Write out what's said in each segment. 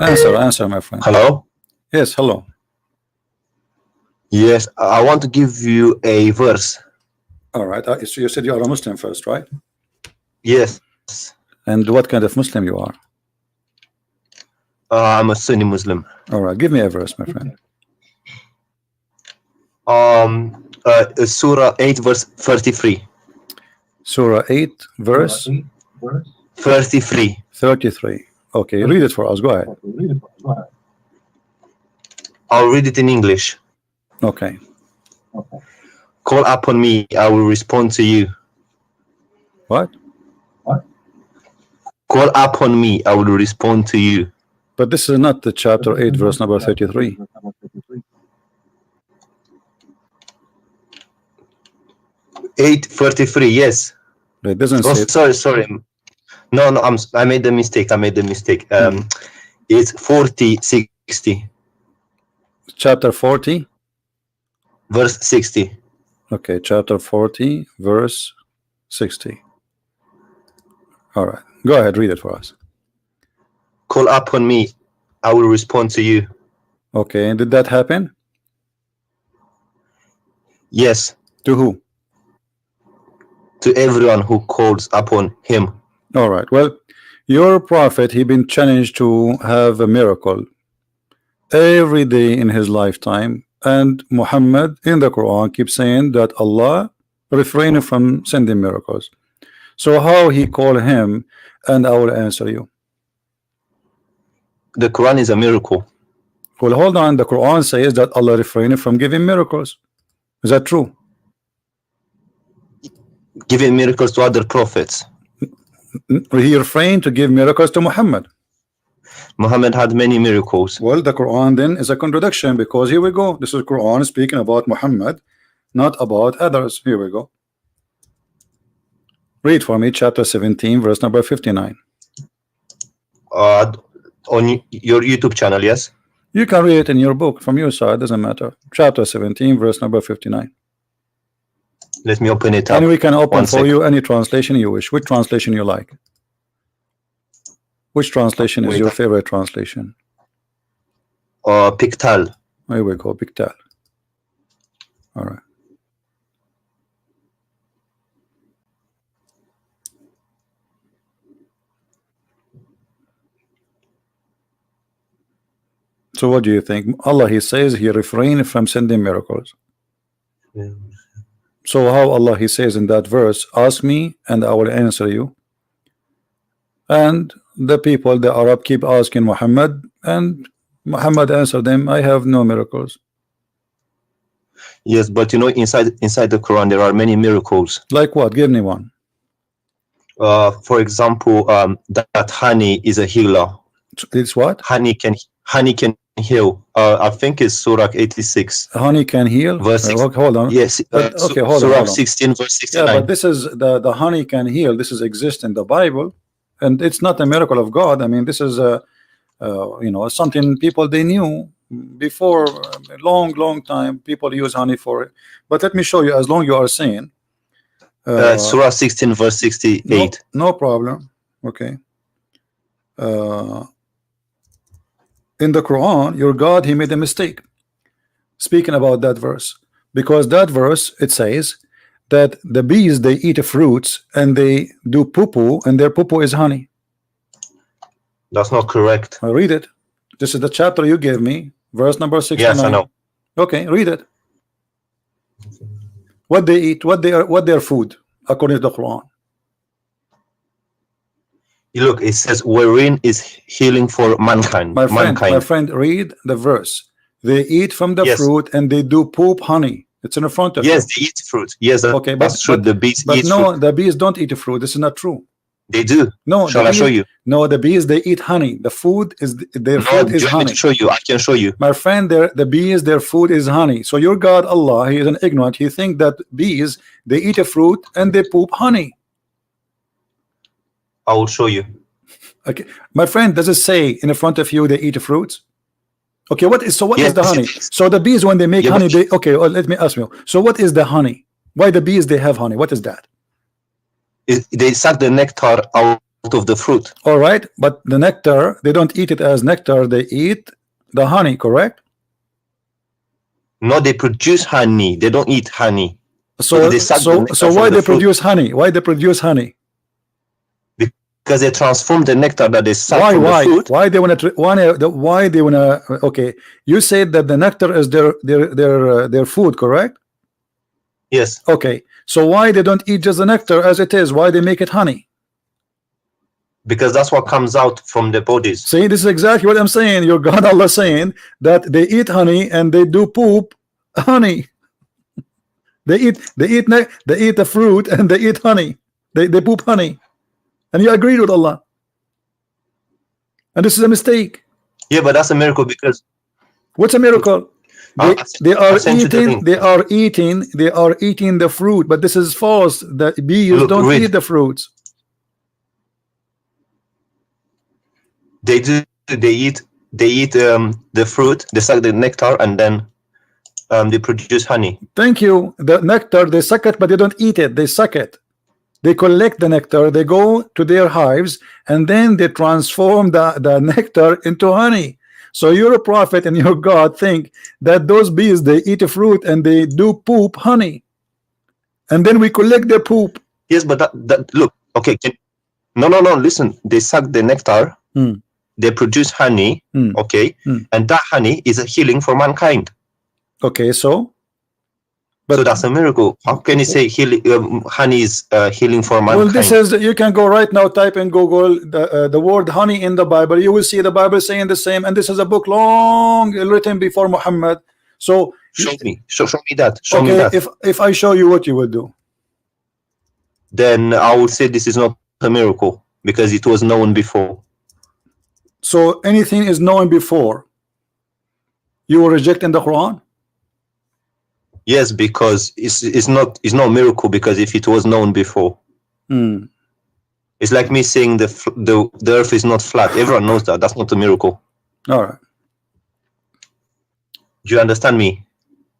Answer, my friend. Hello? Yes, hello. Yes, I want to give you a verse. All right. So you said you are a Muslim first, right? Yes. And what kind of Muslim you are? I'm a Sunni Muslim. All right. Give me a verse, my friend. Surah 8, verse 33. Surah 8, verse 33. 33. Okay, read it for us. Go ahead. I'll read it in English. Okay. Call upon me, I will respond to you. What? Call upon me, I will respond to you. But this is not the chapter 8, verse number 33. Eight 33. Yes. It doesn't Oh, say. sorry. No. I made the mistake. It's 40 60. Chapter 40, verse 60. Okay, chapter 40, verse 60. All right, go ahead, read it for us. Call upon me, I will respond to you. Okay, and did that happen? Yes. To who? To everyone who calls upon him. All right, well, your prophet, he been challenged to have a miracle every day in his lifetime, and Muhammad in the Quran keeps saying that Allah refrained from sending miracles. So how he call him, and I will answer you. The Quran is a miracle. Well, hold on, the Quran says that Allah refrained from giving miracles. Is that true? Giving miracles to other prophets. He refrained to give miracles to Muhammad. Muhammad had many miracles. Well, the Quran then is a contradiction, because here we go. This is Quran speaking about Muhammad, not about others. Here we go. Read for me chapter 17, verse number 59. On your YouTube channel, yes? You can read it in your book from your side, doesn't matter. Chapter 17, verse number 59. Let me open it up. And we can open for you any translation you wish. Which translation you like? Which translation is your favorite translation? Pictal. Here we go, Pictal. All right. So what do you think? Allah, he says he refrained from sending miracles. Yeah. So how Allah, he says in that verse, ask me and I will answer you. And the people, the Arab, keep asking Muhammad, and Muhammad answered them, I have no miracles. Yes, but you know, inside the Quran there are many miracles. Like what? Give me one. For example, that honey is a healer. It's what? Honey can heal. I think it's Surah 86. Honey can heal. Verse hold on. Yes. Okay, hold Surah on. 16, verse 69. Yeah, but this is the honey can heal. This is exist in the Bible, and it's not a miracle of God. I mean, this is you know, something people they knew before a long time. People use honey for it. But let me show you. As long you are saying Surah 16, verse 68. No problem. Okay. In the Quran, your God, he made a mistake speaking about that verse, because that verse, it says that the bees, they eat fruits and they do poo-poo, and their poo-poo is honey. That's not correct. I read it. This is the chapter you gave me, verse number 69. Yes, I know. Okay, read it. What they eat, what their food according to the Quran. Look, it says wherein is healing for mankind. My friend, read the verse. They eat from the Yes. fruit and they do poop honey. It's in the front of Yes, you. they eat fruit. Yes, Okay, that's true. The bees but eat no, fruit. the bees don't eat fruit. This is not true. They do. No, Shall I show you? No, the bees, they eat honey. The food is their food is you want me honey. to show you? I can show you. My friend, the bees, their food is honey. So your God Allah, he is an ignorant. He think that bees, they eat a fruit and they poop honey. I will show you. Okay, my friend, does it say in the front of you they eat fruits? Okay, what is the honey? So the bees, when they make honey, they okay. Well, let me ask you. So what is the honey? Why the bees they have honey? What is that? They suck the nectar out of the fruit. All right, but the nectar, they don't eat it as nectar, they eat the honey, correct? No, they produce honey. They don't eat honey. So they suck the so nectar so from why the they fruit. produce honey? Why they produce honey? Because they transform the nectar that they suck Why from the why fruit. why they want to why they want to? Okay, you said that the nectar is their food, correct? Yes, Okay, so why they don't eat just the nectar as it is? Why they make it honey? because that's what comes out from their bodies. See, this is exactly what I'm saying. Your God Allah saying that they eat honey and they do poop honey. They eat they eat the fruit and they eat honey. They poop honey. And you agreed with Allah. And this is a mistake. Yeah, but that's a miracle because What's a miracle? I, They I are sent you the eating, link. they are eating the fruit, but this is false. The bees Look, don't read. eat the fruits. They do. They eat. They eat the fruit. They suck the nectar, and then they produce honey. Thank you. The nectar, they suck it, but they don't eat it. They suck it. They collect the nectar, they go to their hives, and then they transform the nectar into honey. So your prophet and your God think that those bees, they eat a fruit and they do poop honey, and then we collect their poop. Yes, but that look. Okay. No. Listen. They suck the nectar. Hmm. They produce honey. Hmm. Okay. Hmm. And that honey is a healing for mankind. Okay, so So that's a miracle. How can you say honey is healing for mankind? well, this is, you can go right now, type in Google the word honey in the Bible. You will see the Bible saying the same, and this is a book long written before Muhammad. So show me. Show me that. Show me okay, that. if I show you, what you will do? Then I would say this is not a miracle because it was known before. So anything is known before, you will reject in the Quran? Yes, because it's not a miracle because if it was known before. Hmm. It's like me saying the earth is not flat. Everyone knows that. That's not a miracle. All right. Do you understand me?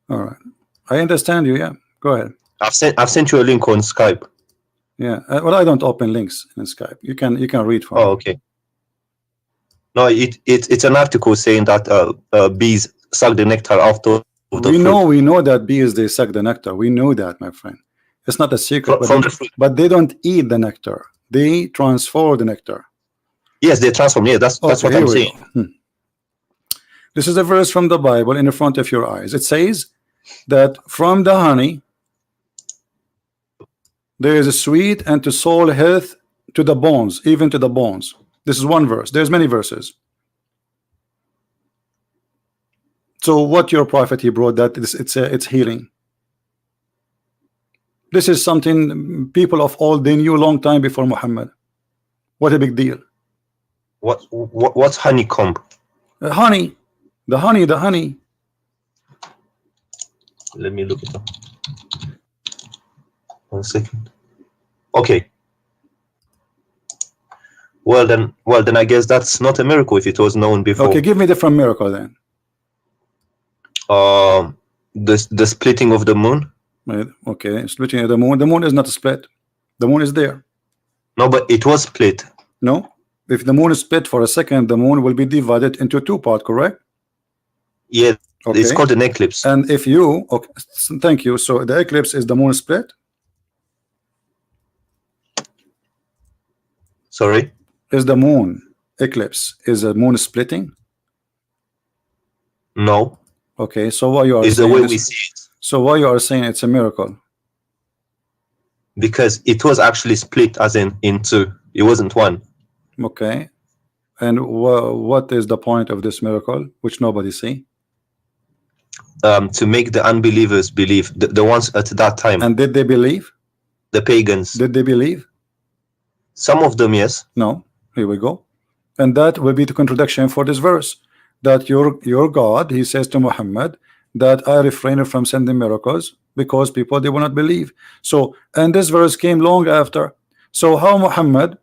All right. I understand you. Yeah. Go ahead. I've sent you a link on Skype. Yeah. Well, I don't open links in Skype. You can read for me. Okay. No, it's an article saying that bees suck the nectar after the fruit. We know that bees, they suck the nectar. We know that, my friend. It's not a secret. From the fruit. But they don't eat the nectar. They transfer the nectar. Yes, they transform. Yeah, that's what I'm saying. This is a verse from the Bible in the front of your eyes. It says that from the honey there is a sweet and to soul health to the bones, even to the bones. This is one verse. There's many verses. So what your prophet he brought that it's healing. This is something people of old they knew a long time before Muhammad. What a big deal. What's honeycomb? Honey, the honey. Let me look it up. 1 second. Okay. Well then I guess that's not a miracle if it was known before. Okay, give me different miracle then. The splitting of the moon. Okay, splitting of the moon. The moon is not split. The moon is there. No, but it was split. No, if the moon is split for a second, the moon will be divided into two parts, correct? Yeah, okay. It's called an eclipse. And if you, okay, thank you. So the eclipse is the moon split. Sorry? Is the moon eclipse, is the moon splitting? No. Okay, so why you are it's saying the way this, we see it. So why you are saying it's a miracle? Because it was actually split as in two. It wasn't one. Okay. And what is the point of this miracle, which nobody see? To make the unbelievers believe, the ones at that time. And did they believe? The pagans. Did they believe? Some of them, yes. No. Here we go. And that will be the contradiction for this verse. That your God, he says to Muhammad, that I refrain from sending miracles because people, they will not believe. So, and this verse came long after. So how Muhammad,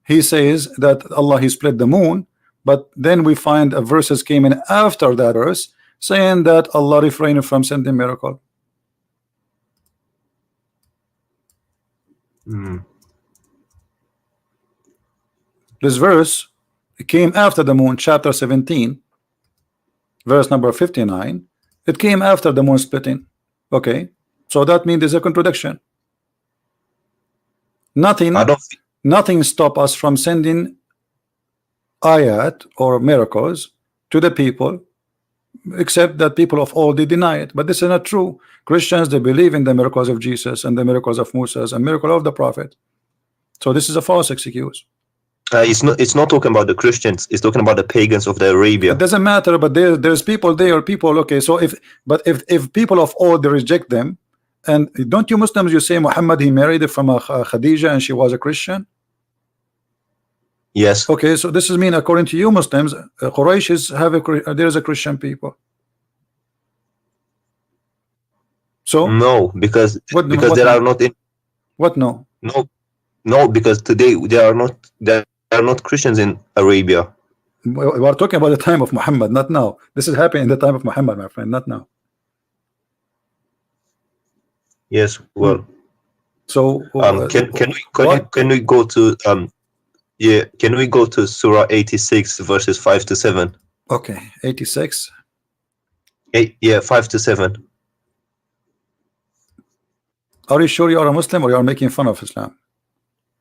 he says that Allah, he split the moon, but then we find verses came in after that verse saying that Allah refrained from sending miracle. This verse came after the moon, chapter 17, verse number 59. It came after the moon splitting. Okay, so that means there's a contradiction. Nothing stop us from sending ayat or miracles to the people, except that people of old they deny it. But this is not true. Christians, they believe in the miracles of Jesus and the miracles of Moses and miracle of the prophet. So this is a false excuse. It's not talking about the Christians. It's talking about the pagans of the Arabia. It doesn't matter, but there's people there, people. Okay, so if people of old they reject them, and don't you Muslims, you say Muhammad he married from a Khadija and she was a Christian? Yes. Okay, so this is mean according to you Muslims, Quraysh there's a Christian people. So no, because there are not in what no because today there are not Christians in Arabia. We are talking about the time of Muhammad, not now. This is happening in the time of Muhammad, my friend, not now. Yes, well. So can we go to can we go to Surah 86 verses 5 to 7? Okay, 86. 5 to 7. Are you sure you are a Muslim or you are making fun of Islam?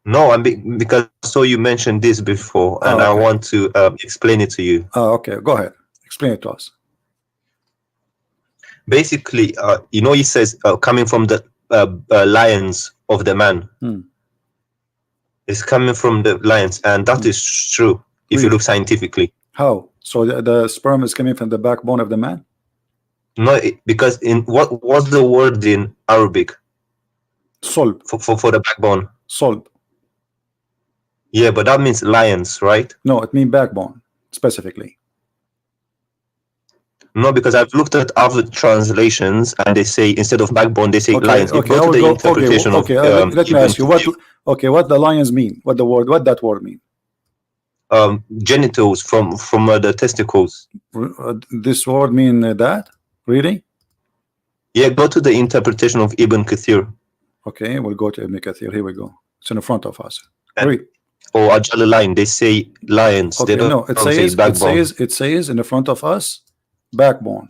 No, because you mentioned this before, and okay. I want to explain it to you. Okay, go ahead. Explain it to us. Basically, he says coming from the lions of the man. It's coming from the lions, and that is true if you look scientifically. How? So the sperm is coming from the backbone of the man? No, because in what's the word in Arabic? Solb. For the backbone. Solb. Yeah, but that means lions, right? No, it means backbone specifically. No, because I've looked at other translations and they say instead of backbone they say lions. Okay, go to the interpretation of let me ask you what the lions mean. What that word mean? Genitals from the testicles. This word mean that? Really? Yeah, go to the interpretation of Ibn Kathir. Okay, we'll go to Ibn Kathir. Here we go. It's in front of us. Read. Or Ajal line, they say lions. Okay, they don't no, it says in the front of us backbone.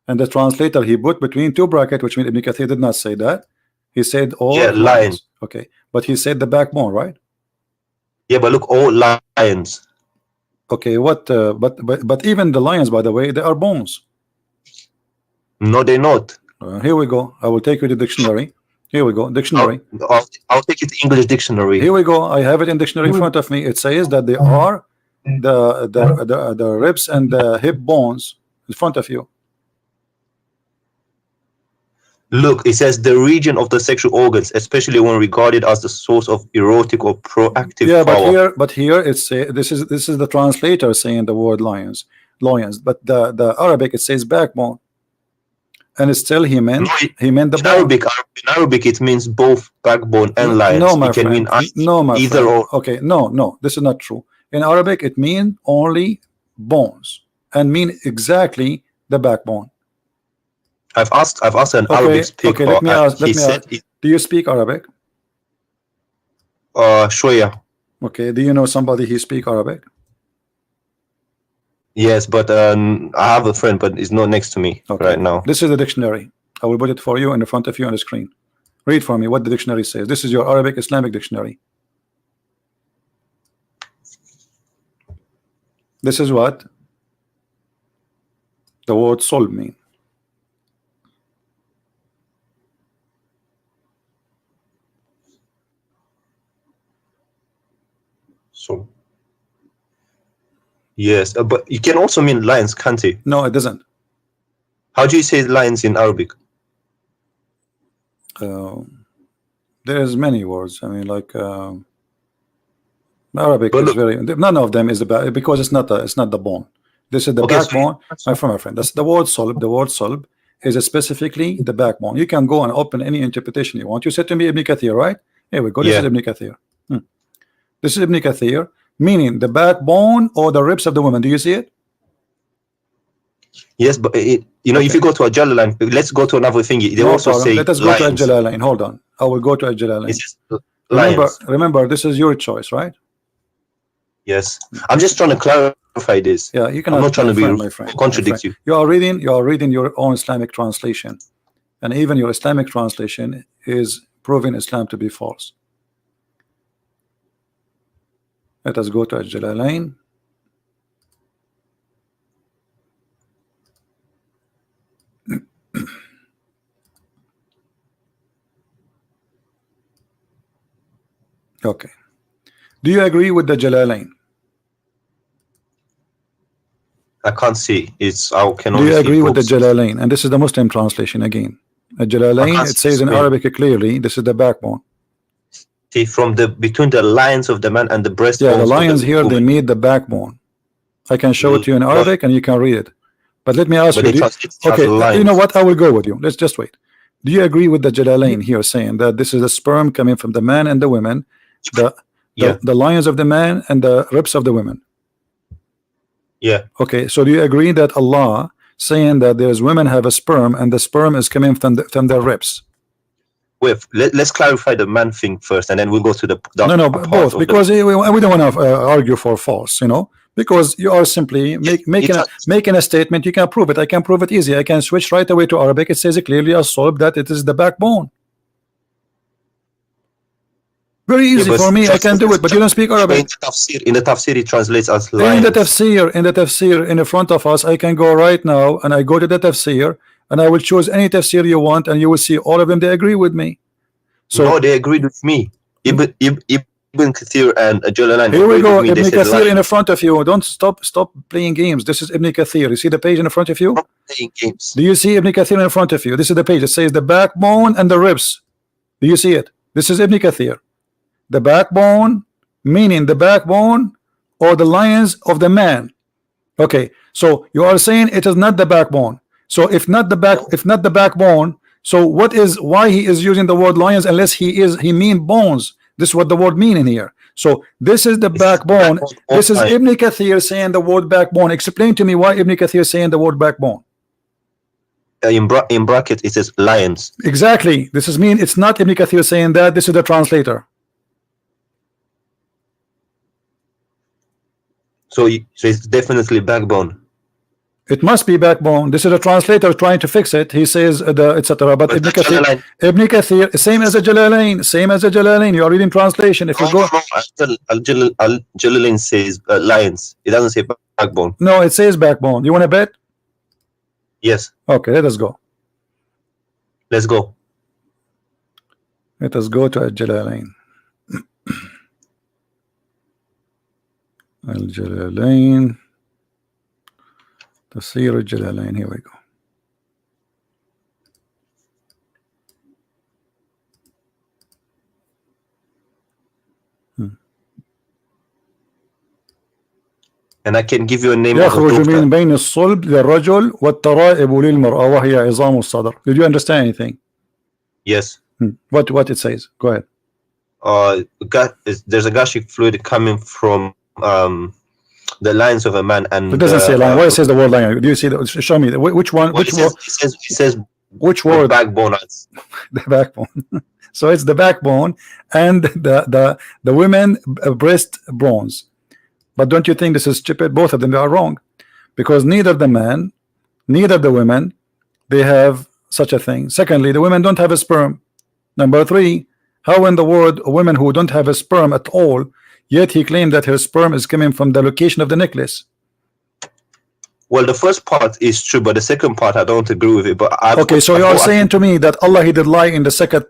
And the translator he put between two brackets, which means Ibn Kathir did not say that. He said all lions. Okay, but he said the backbone, right? Yeah, but look, all lions. Okay, what? But even the lions, by the way, they are bones. No, they're not. Here we go. I will take you to the dictionary. Here we go. Dictionary. I'll take it to English dictionary. Here we go. I have it in dictionary in front of me. It says that they are the ribs and the hip bones in front of you. Look, it says the region of the sexual organs, especially when regarded as the source of erotic or proactive power. But here it's this is the translator saying the word lions, but the Arabic it says backbone, and it's still he meant the in bone. In Arabic it means both backbone and lions. No, my it can friend. mean No, my either friend. or. Okay, no, this is not true. In Arabic it means only bones and mean exactly the backbone. I've asked an Arabic speaker. Okay, let me ask. Do you speak Arabic? Shoya. Okay, do you know somebody who speak Arabic? Yes, but I have a friend, but he's not next to me right now. This is the dictionary. I will put it for you in front of you on the screen. Read for me what the dictionary says. This is your Arabic Islamic dictionary. This is what the word solb mean. So yes, but it can also mean lions, can't it? No, it doesn't. How do you say lions in Arabic? There's many words. I mean, like Arabic is very. None of them is about because it's not the bone. This is the backbone. My friend, that's the word solb. The word solb is specifically the backbone. You can go and open any interpretation you want. You said to me Ibn Kathir, right? Here we go. This is Ibn Kathir. This is Ibn Kathir, meaning the backbone or the ribs of the woman. Do you see it? Yes, but if you go to a Jalalain, let's go to another thing. They also say let us go to a Jalalain. Hold on, I will go to a Jalalain. Remember, this is your choice, right? Yes, I'm just trying to clarify this. Yeah, you cannot. I'm not trying to be my friend, contradict you. You are reading your own Islamic translation, and even your Islamic translation is proving Islam to be false. Let us go to Al-Jalalain. Okay. Do you agree with the Jalalain? I can't see. It's I can Do only you see agree with the books. Jalalain? And this is the Muslim translation again. Jalalain, it says in Arabic clearly, this is the backbone. See, from the between the lines of the man and the breast. Yeah, the lions here, they meet the backbone. I can show it to you in Arabic and you can read it. But let me ask you, okay, you know what? I will go with you. Let's just wait. Do you agree with the Jalalain here saying that this is the sperm coming from the man and the women, the lions of the man and the ribs of the women? Yeah. Okay, so do you agree that Allah saying that there's women have a sperm and the sperm is coming from their ribs? Wait, let's clarify the man thing first, and then we'll go to the no, both, because we don't want to argue for false, you know, because you are simply making a statement. You can prove it. I can prove it easy. I can switch right away to Arabic. It says clearly as-sulb that it is the backbone. Very easy for me. I can do it, but you don't speak Arabic. In the tafsir, it translates as lions. In the tafsir in front of us, I can go right now and I go to the tafsir and I will choose any tafsir you want, and you will see all of them. They agree with me. So no, they agreed with me. Ibn Kathir and Jalalain. Here we go. Ibn Kathir in front of you. Don't stop playing games. This is Ibn Kathir. You see the page in front of you? Playing games. Do you see Ibn Kathir in front of you? This is the page. It says the backbone and the ribs. Do you see it? This is Ibn Kathir. The backbone, meaning the backbone or the lions of the man. Okay, so you are saying it is not the backbone. So if not the backbone, so why he is using the word lions unless he mean bones? This is what the word mean in here. So this is the backbone. This is Ibn Kathir saying the word backbone. Explain to me why Ibn Kathir saying the word backbone. In bracket it says lions. Exactly. This is mean it's not Ibn Kathir saying that. This is the translator. So it's definitely backbone. It must be backbone. This is a translator trying to fix it. He says etc. But Ibn Kathir, same as a Jalalain. You are reading translation. If you go, Jalalain says lions. It doesn't say backbone. No, it says backbone. You want to bet? Yes. Okay, let us go. Let's go. Let us go to Al-Jalalain. Al-Jalalain. Tafsir Al-Jalalain. Here we go. And I can give you a name. يخرج من بين الصلب للرجل والترائب للمرأة وهي عظام الصدر. Did you understand anything? Yes. What it says? Go ahead. There's a gastric fluid coming from the lines of a man, and it doesn't say line. Why it says the word line? Do you see that? Show me which one. Which word? It says which word? Backbone. The backbone. So it's the backbone and the women breast bones. But don't you think this is stupid? Both of them are wrong, because neither the man, neither the women, they have such a thing. Secondly, the women don't have a sperm. Number three, how in the world women who don't have a sperm at all, yet he claimed that her sperm is coming from the location of the necklace? Well, the first part is true, but the second part I don't agree with it. But okay, so you are saying to me that Allah he did lie in the second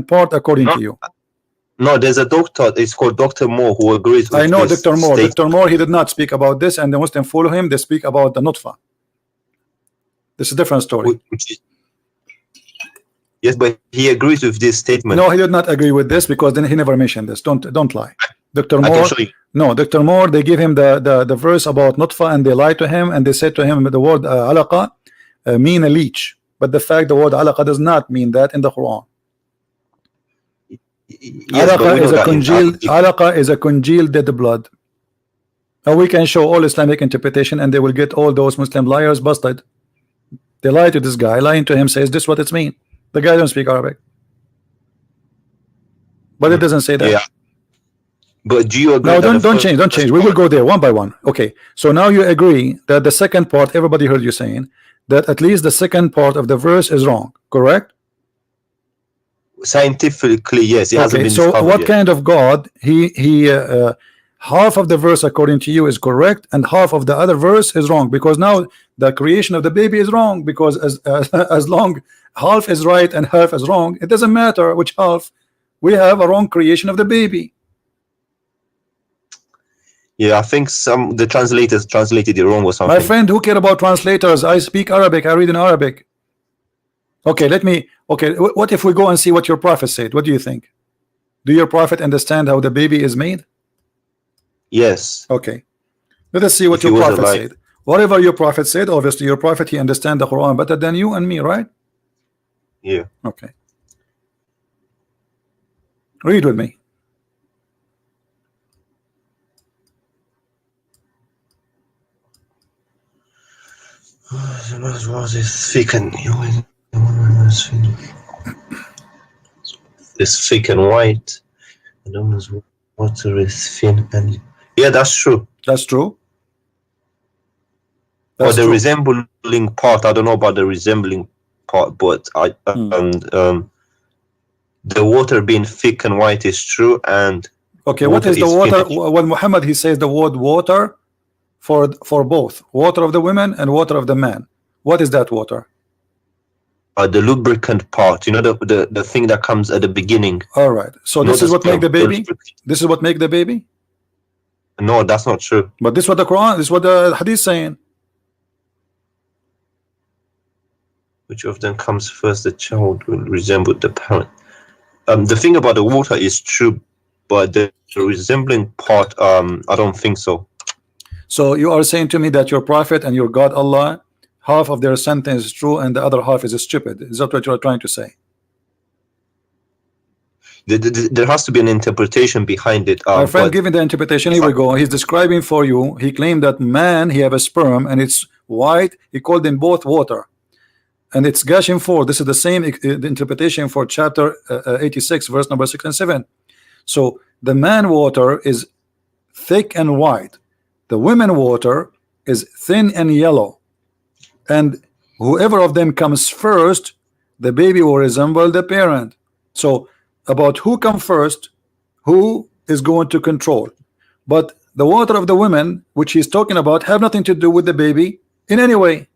part according to you? No, there's a doctor. It's called Dr. Moore who agrees with I know this Dr. Moore. statement. Dr. Moore, he did not speak about this, and the Muslim follow him. They speak about the nutfa. This is a different story. Yes, but he agrees with this statement. No, he did not agree with this, because then he never mentioned this. Don't lie. Dr. Moore. I can show you. No, Dr. Moore, they give him the verse about nutfa, and they lied to him, and they said to him the word alaqa mean a leech, but the fact the word alaqa does not mean that in the Quran. Yes, alaqa is a congealed dead blood. And we can show all Islamic interpretation, and they will get all those Muslim liars busted. They lie to this guy, lying to him, says this what it's mean. The guy don't speak Arabic, but it doesn't say that. Yeah. But do you agree No, that don't change. We will go there one by one. Okay. So now you agree that the second part, everybody heard you saying that at least the second part of the verse is wrong, correct? scientifically, yes, it hasn't Okay. been So discovered what yet. kind of God half of the verse according to you is correct and half of the other verse is wrong, because now the creation of the baby is wrong, because as long half is right and half is wrong, it doesn't matter which half, we have a wrong creation of the baby. Yeah, I think the translators translated it wrong or something. My friend, who care about translators? I speak Arabic, I read in Arabic. Okay, what if we go and see what your prophet said? What do you think? Do your prophet understand how the baby is made? Yes. Okay, let us see what your prophet said. Whatever your prophet said, obviously your prophet, he understands the Quran better than you and me, right? Yeah. Okay, read with me. It's thick and it's thick and white. The water is thin and yeah, that's true. That's true. Or the resembling part, I don't know about the resembling part, but the water being thick and white is true. And okay, what is the water? When Muhammad he says the word water for both water of the women and water of the man, what is that water? The lubricant part, you know, the thing that comes at the beginning. All right, so this is what make the baby. This is what make the baby. No, that's not true. But this is what the Quran, this is what the Hadith saying. Which of them comes first? The child will resemble the parent. The thing about the water is true, but the resembling part, I don't think so. So you are saying to me that your prophet and your God Allah, half of their sentence is true and the other half is stupid. Is that what you are trying to say? There has to be an interpretation behind it. My friend, given the interpretation, here we go. He's describing for you. He claimed that man, he have a sperm and it's white. He called them both water, and it's gushing forth. This is the same interpretation for chapter 86, verse number 6 and 7. So the man water is thick and white. The women water is thin and yellow. And whoever of them comes first, the baby will resemble the parent. So about who comes first, who is going to control. But the water of the women, which he's talking about, have nothing to do with the baby in any way.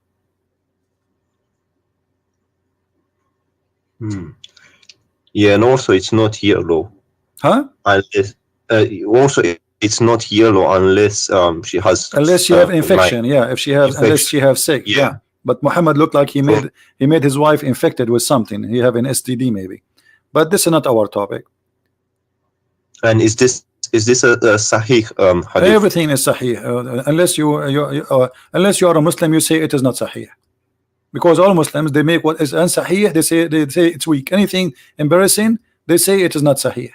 Yeah, and also it's not yellow. Huh? Also, it's not yellow unless she has. Unless she have infection, yeah. If she has, unless she have sick, yeah. But Muhammad looked like he made his wife infected with something. He have an STD maybe. But this is not our topic. And is this a sahih hadith? Everything is sahih. Unless you are a Muslim, you say it is not sahih. Because all Muslims, they make what is unsahih, they say it's weak. Anything embarrassing, they say it is not sahih.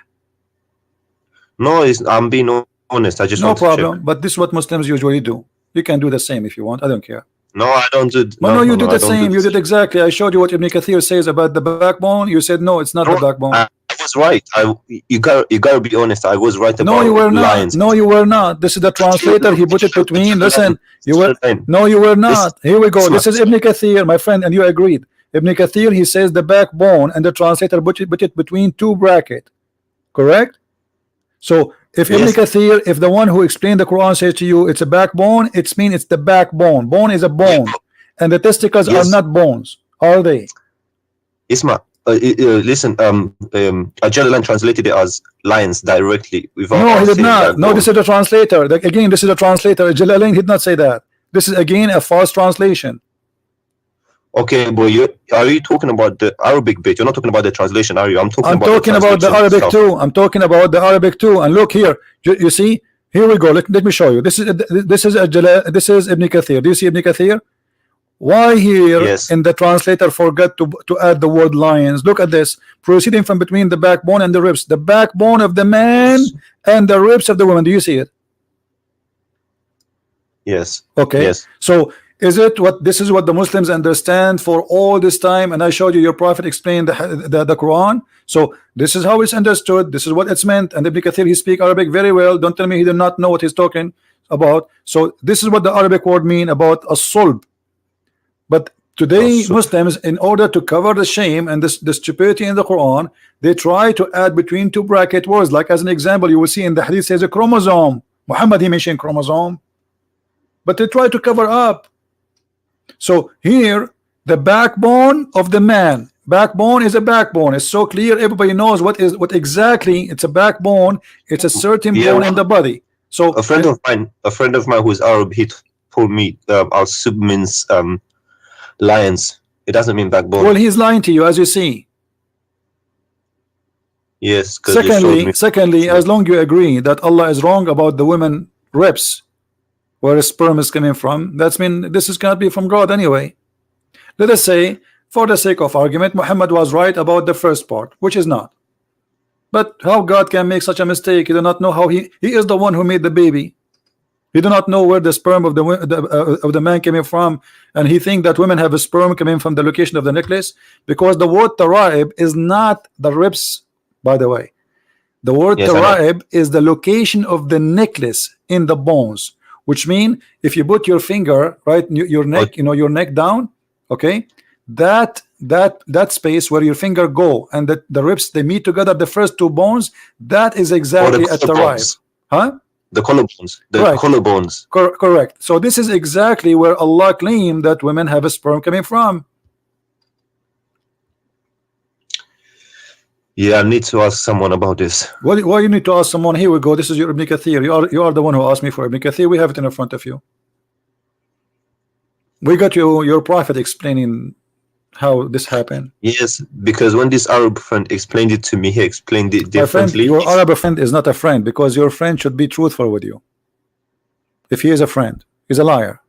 No, I'm being honest. I just no want problem. To check. But this is what Muslims usually do. You can do the same if you want. I don't care. No, I don't do. No, you did the same. You did exactly. I showed you what Ibn Kathir says about the backbone. You said no, it's not the backbone. I was right. You gotta be honest. I was right about no, you were not. lions. No, you were not. This is the translator. He put it between. Listen, you were. No, you were not. Here we go. This is Ibn Kathir, my friend, and you agreed. Ibn Kathir, he says the backbone, and the translator put it between two brackets. Correct. So if Ibn Kathir, if the one who explained the Quran says to you it's a backbone, it means it's the backbone. Bone is a bone, and the testicles are not bones, are they? Isma, listen. Ajalan translated it as lions directly. No, he did not. No, this is the translator. Again, this is the translator. Jalalain did not say that. This is again a false translation. Okay, but are you talking about the Arabic bit? You're not talking about the translation, are you? I'm talking about the Arabic stuff. Too. I'm talking about the Arabic too. And look here, you see, here we go. Let me show you. This is Ibn Kathir. Do you see Ibn Kathir? Why here in the translator forgot to add the word lions? Look at this. Proceeding from between the backbone and the ribs. The backbone of the man and the ribs of the woman. Do you see it? Yes. Okay. Yes. So Is it what this is what the Muslims understand for all this time? And I showed you your prophet explained the Quran. So this is how it's understood. This is what it's meant. And Ibn Kathir, he speak Arabic very well. Don't tell me he did not know what he's talking about. So this is what the Arabic word mean about a sulb. But today Muslims, in order to cover the shame and the stupidity in the Quran, they try to add between two bracket words. Like as an example, you will see in the hadith says a chromosome. Muhammad, he mentioned chromosome, but they try to cover up. So here, the backbone of the man. Backbone is a backbone. It's so clear. Everybody knows what exactly. It's a backbone. It's a certain bone in the body. So a friend of mine who's Arab, he told me al-sub means lions. It doesn't mean backbone. Well, he's lying to you, as you see. Yes. Secondly, as long you agree that Allah is wrong about the women ribs, where sperm is coming from, that's mean this is cannot be from God anyway. Let us say, for the sake of argument, Muhammad was right about the first part, which is not. But how God can make such a mistake? He do not know how he is the one who made the baby. He do not know where the sperm of the man came from, and he think that women have a sperm coming from the location of the necklace, because the word taraib is not the ribs, by the way. The word taraib is the location of the necklace in the bones. Which mean if you put your finger right your neck, your neck down, okay, that space where your finger go and the ribs they meet together, the first two bones, that is exactly at the right, huh? The collarbones, collarbones. Correct. So this is exactly where Allah claimed that women have a sperm coming from. Yeah, I need to ask someone about this. Why you need to ask someone? Here we go. This is your Ibn Kathir. You are the one who asked me for Ibn Kathir. We have it in front of you. We got your prophet explaining how this happened. Yes, because when this Arab friend explained it to me, he explained it differently. My friend, your Arab friend is not a friend, because your friend should be truthful with you. If he is a friend, he's a liar.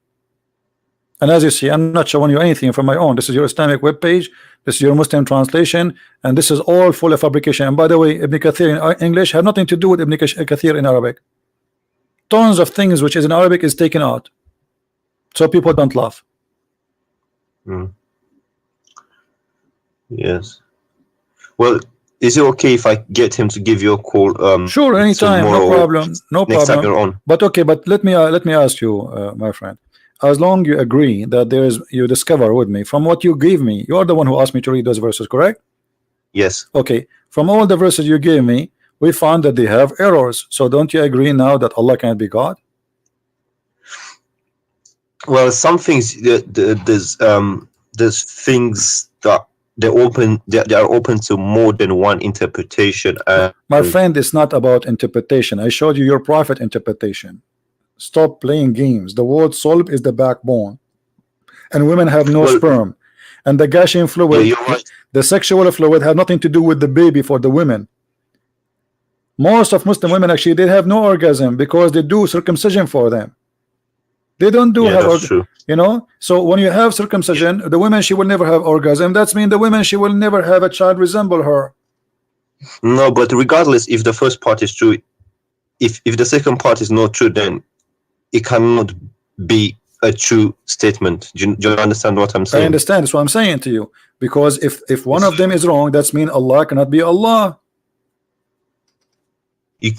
And as you see, I'm not showing you anything from my own. This is your Islamic web page. This is your Muslim translation, and this is all full of fabrication. And by the way, Ibn Kathir in English had nothing to do with Ibn Kathir in Arabic. Tons of things which is in Arabic is taken out, so people don't laugh. Yes. Well, is it okay if I get him to give you a call? Sure, anytime, no problem, no next problem. Time you're on. But okay, but let me ask you, my friend. As long you agree that there is, you discover with me from what you gave me, you are the one who asked me to read those verses, correct? Yes. Okay, from all the verses you gave me, we found that they have errors. So don't you agree now that Allah can't be God? Well, some things there's things that they are open to more than one interpretation. My friend, it's not about interpretation. I showed you your prophet interpretation. Stop playing games. The word sulb is the backbone, and women have no sperm, and the gushing fluid, the sexual fluid, have nothing to do with the baby for the women. Most of Muslim women actually they have no orgasm because they do circumcision for them. They don't do so when you have circumcision, the women she will never have orgasm. That's mean the women she will never have a child resemble her. No, but regardless, if the first part is true, if the second part is not true, then it cannot be a true statement. Do you understand what I'm saying? I understand. That's what I'm saying to you. Because if one of them is wrong, that's mean Allah cannot be Allah. I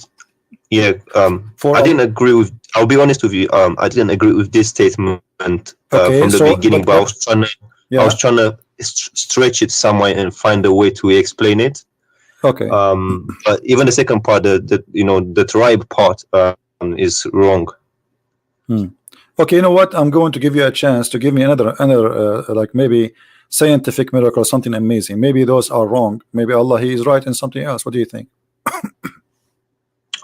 didn't agree with. I'll be honest with you. I didn't agree with this statement from the beginning, but I was trying to stretch it somewhere and find a way to explain it. Okay. But even the second part, the tribe part, is wrong. Okay, you know what? I'm going to give you a chance to give me another like maybe scientific miracle, something amazing. Maybe those are wrong. Maybe Allah he is right in something else. What do you think?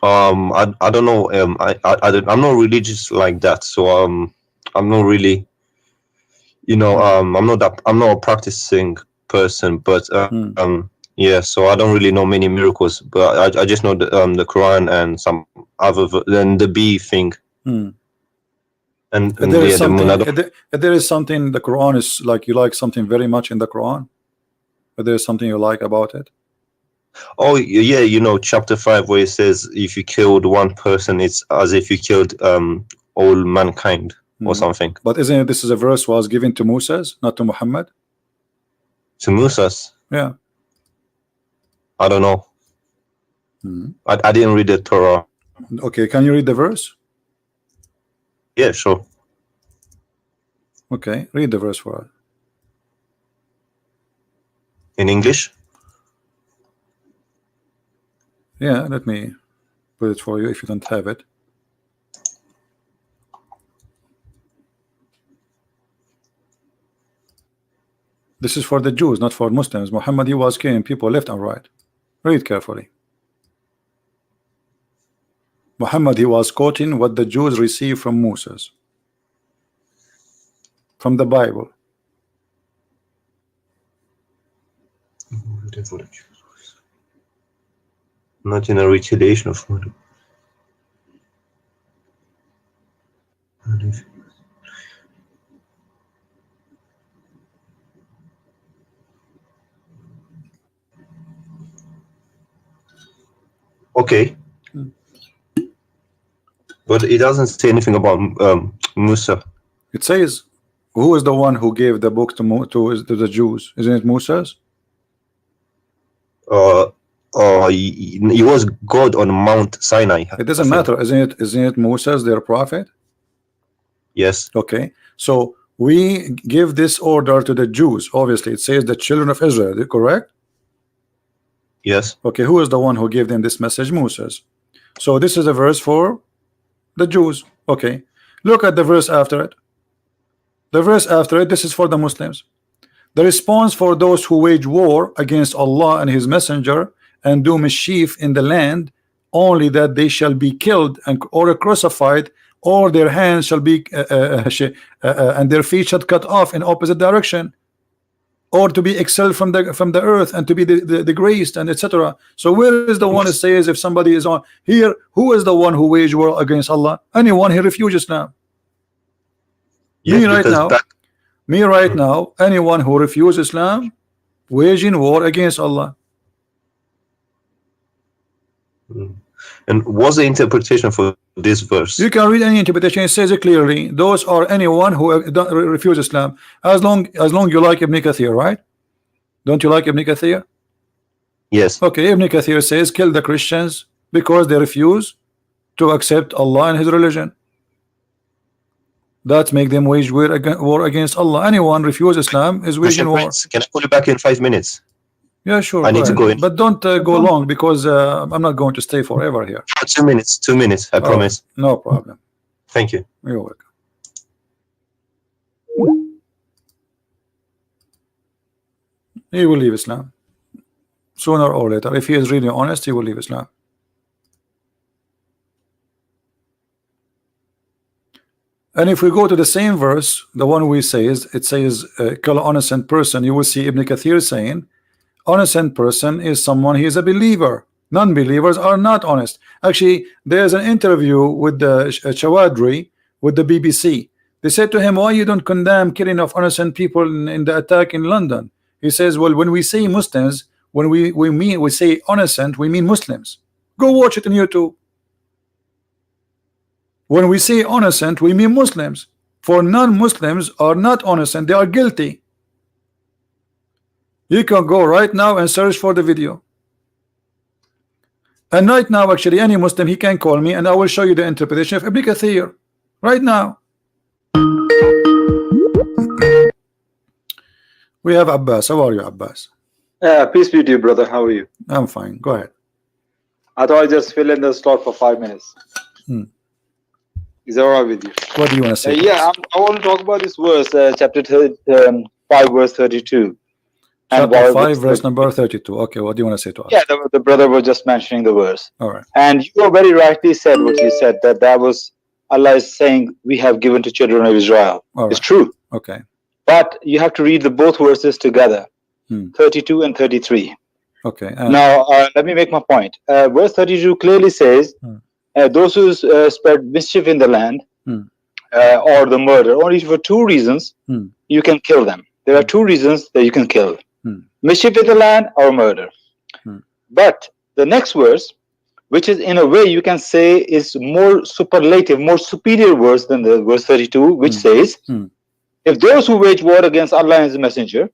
I don't know. I'm not religious like that, so I'm not really, I'm not a practicing person, but yeah, so I don't really know many miracles, but I just know the Quran and some other than the bee thing. And there is something the Quran is like, you like something very much in the Quran, but there's something you like about it. Oh yeah, chapter 5 where it says if you killed one person, it's as if you killed all mankind. or something. But isn't it, this is a verse was given to Moses, not to Muhammad? To Moses? Yeah. I don't know. I didn't read the Torah. Okay, can you read the verse? Yeah, sure. Okay, read the verse for us. In English? Yeah, let me put it for you if you don't have it. This is for the Jews, not for Muslims. Muhammad, he was killing people left and right. Read carefully. Muhammad, he was quoting what the Jews received from Moses, from the Bible. Not in a retaliation of murder. Okay. But it doesn't say anything about Musa. It says, who is the one who gave the book to the Jews? Isn't it Moses? He was God on Mount Sinai. It doesn't matter, isn't it Moses, their prophet? Yes. Okay, so we give this order to the Jews. Obviously, it says the children of Israel, correct? Yes. Okay, who is the one who gave them this message? Moses. So this is a verse for the Jews. Okay, look at the verse after it. The verse after it, this is for the Muslims. The response for those who wage war against Allah and His Messenger and do mischief in the land, only that they shall be killed or crucified, or their hands shall be and their feet shall cut off in opposite direction, or to be expelled from the earth and to be degraded, and etc. So where is the one that says if somebody is on here, who is the one who wage war against Allah? Anyone who refuses Islam. Yes, me right now, anyone who refuses Islam, waging war against Allah. And what's the interpretation for this verse? You can read any interpretation. It says it clearly. Those are anyone who don't refuse Islam. As long you like Ibn Kathir, right? Don't you like Ibn Kathir? Yes. Okay, Ibn Kathir says kill the Christians because they refuse to accept Allah and His religion. That make them wage war against Allah. Anyone refuse Islam is waging war. Can I call you back in 5 minutes? Yeah, sure. I need to go in. But don't go long, because I'm not going to stay forever here. 2 minutes. 2 minutes. I promise. No problem. Thank you. You're welcome. He will leave Islam sooner or later. If he is really honest, he will leave Islam. And if we go to the same verse, the one we say is, it says kill an innocent person, you will see Ibn Kathir saying innocent person is someone, he is a believer. Non-believers are not honest. Actually, there's an interview with the Chawadri with the BBC. They said to him, why you don't condemn killing of innocent people in the attack in London? He says, well, when we say Muslims, when we say innocent, we mean Muslims. Go watch it on YouTube. When we say innocent, we mean Muslims. For non-Muslims are not innocent, they are guilty. You can go right now and search for the video. And right now, actually, any Muslim, he can call me and I will show you the interpretation of Ibn Kathir. Right now. We have Abbas. How are you, Abbas? Peace be to you, brother. How are you? I'm fine. Go ahead. I thought I'd just fill in the slot for 5 minutes. Is that all right with you? What do you want to say? I want to talk about this verse, chapter 5, verse 32. Chapter 5, verse number 32. Okay, what do you want to say to us? Yeah, the brother was just mentioning the verse. All right. And you very rightly said what you said, that was Allah is saying, we have given to children of Israel. All right. It's true. Okay. But you have to read both verses together, 32 and 33. Okay. Now, let me make my point. Verse 32 clearly says, those who spread mischief in the land or the murder, only for 2 reasons you can kill them. There are 2 reasons that you can kill. Mischief in the land or murder. But the next verse which is in a way you can say is more superlative, more superior verse than the verse 32, which says, if those who wage war against Allah and His Messenger,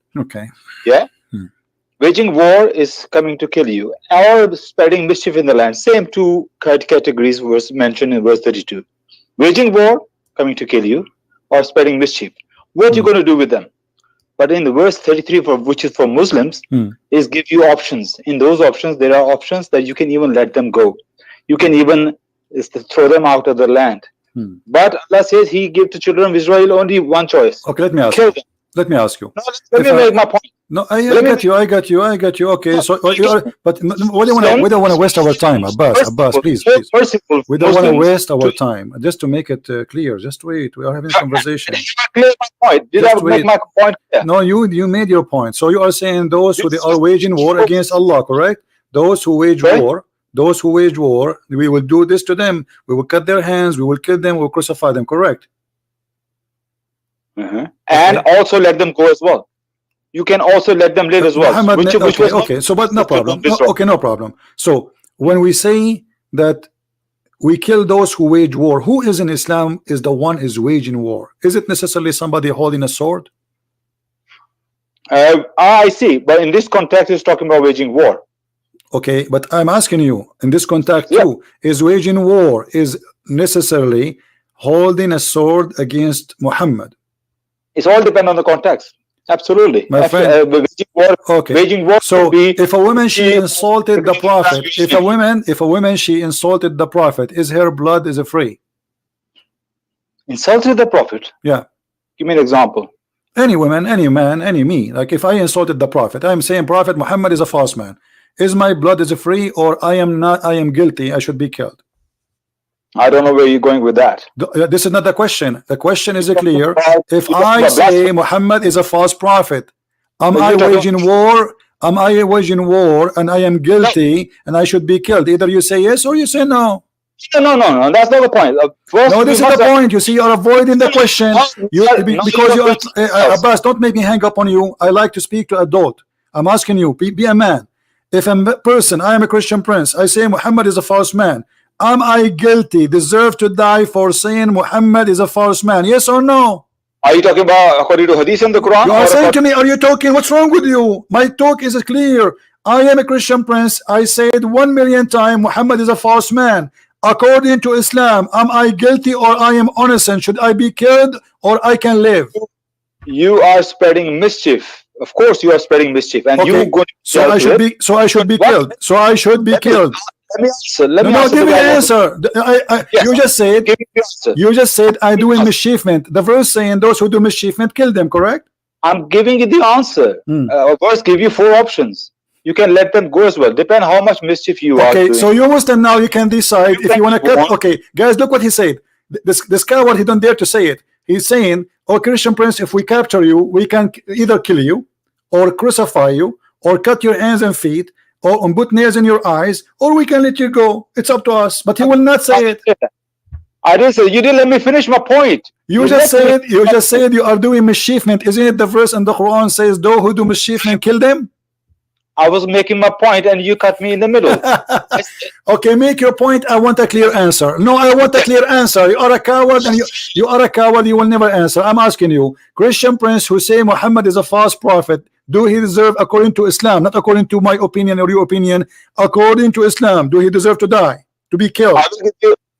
waging war is coming to kill you, or spreading mischief in the land, same two categories was mentioned in verse 32. Waging war, coming to kill you, or spreading mischief. What you going to do with them? But in the verse 33, which is for Muslims, is give you options. In those options, there are options that you can even let them go. You can even throw them out of the land. But Allah says He gave to children of Israel only one choice. Okay, let me ask Kill you. them. Let me ask you. No, let me make my point. No, I got you. Okay, so but we don't want to waste our time, Abbas, please. We don't want to waste our time. Just to make it clear, just wait. We are having a conversation. Clear my point. Did I make my point? Yeah. No, you made your point. So you are saying those who they are waging war against Allah, correct? Those who wage war, we will do this to them. We will cut their hands. We will kill them. We will crucify them. Correct? And also let them go as well. You can also let them live as well. Okay. So, but no problem. No problem. So, when we say that we kill those who wage war, who is in Islam is the one is waging war? Is it necessarily somebody holding a sword? I see, but in this context, it's talking about waging war. Okay, but I'm asking you in this context too, is waging war is necessarily holding a sword against Muhammad? It's all depend on the context. Absolutely, my friend. Waging war. So if a woman she insulted the Prophet, if a woman she insulted the Prophet, is her blood is free? Insulted the Prophet? Yeah. Give me an example. Any woman, any man, any me. Like if I insulted the Prophet, I'm saying Prophet Muhammad is a false man. Is my blood is free or I am not? I am guilty. I should be killed. I don't know where you're going with that. This is not the question. The question is clear. If I say Muhammad is a false prophet, am I waging war? Am I waging war and I am guilty and I should be killed? Either you say yes or you say no. No. That's not the point. No, this is the point. You see, you're avoiding the question. Because you are Abbas, don't make me hang up on you. I like to speak to adult. I'm asking you, be a man. If a person, I am a Christian prince, I say Muhammad is a false man. Am I guilty, deserve to die for saying Muhammad is a false man? Yes or no? Are you talking about according to Hadith in the Quran? You are saying to me, are you talking? What's wrong with you? My talk is clear. I am a Christian prince. I said 1,000,000 times Muhammad is a false man. According to Islam, am I guilty or I am innocent? Should I be killed or I can live? You are spreading mischief. Of course, you are spreading mischief, and you go. So I should be. So I should be killed. So I should be killed. Let me answer. Give me an answer. You just said. You just said I doing mischiefment. The verse saying those who do mischiefment kill them. Correct? I'm giving you the answer. Verse give you 4 options. You can let them go as well. Depend how much mischief you are doing. So you Muslim now you can decide if you want to cut. Okay, guys, look what he said. This coward, he don't dare to say it. He's saying, "Oh, Christian prince, if we capture you, we can either kill you, or crucify you, or cut your hands and feet, or put nails in your eyes, or we can let you go. It's up to us." But he will not say it. I didn't say. You didn't let me finish my point. You just said you are doing mischiefment. Isn't it the verse in the Quran says, "Those who do mischiefment kill them"? I was making my point and you cut me in the middle. Okay, make your point. I want a clear answer. No, I want a clear answer. You are a coward and you are a coward. You will never answer. I'm asking you, Christian prince who say Muhammad is a false prophet, do he deserve, according to Islam, not according to my opinion or your opinion, according to Islam, do he deserve to die, to be killed?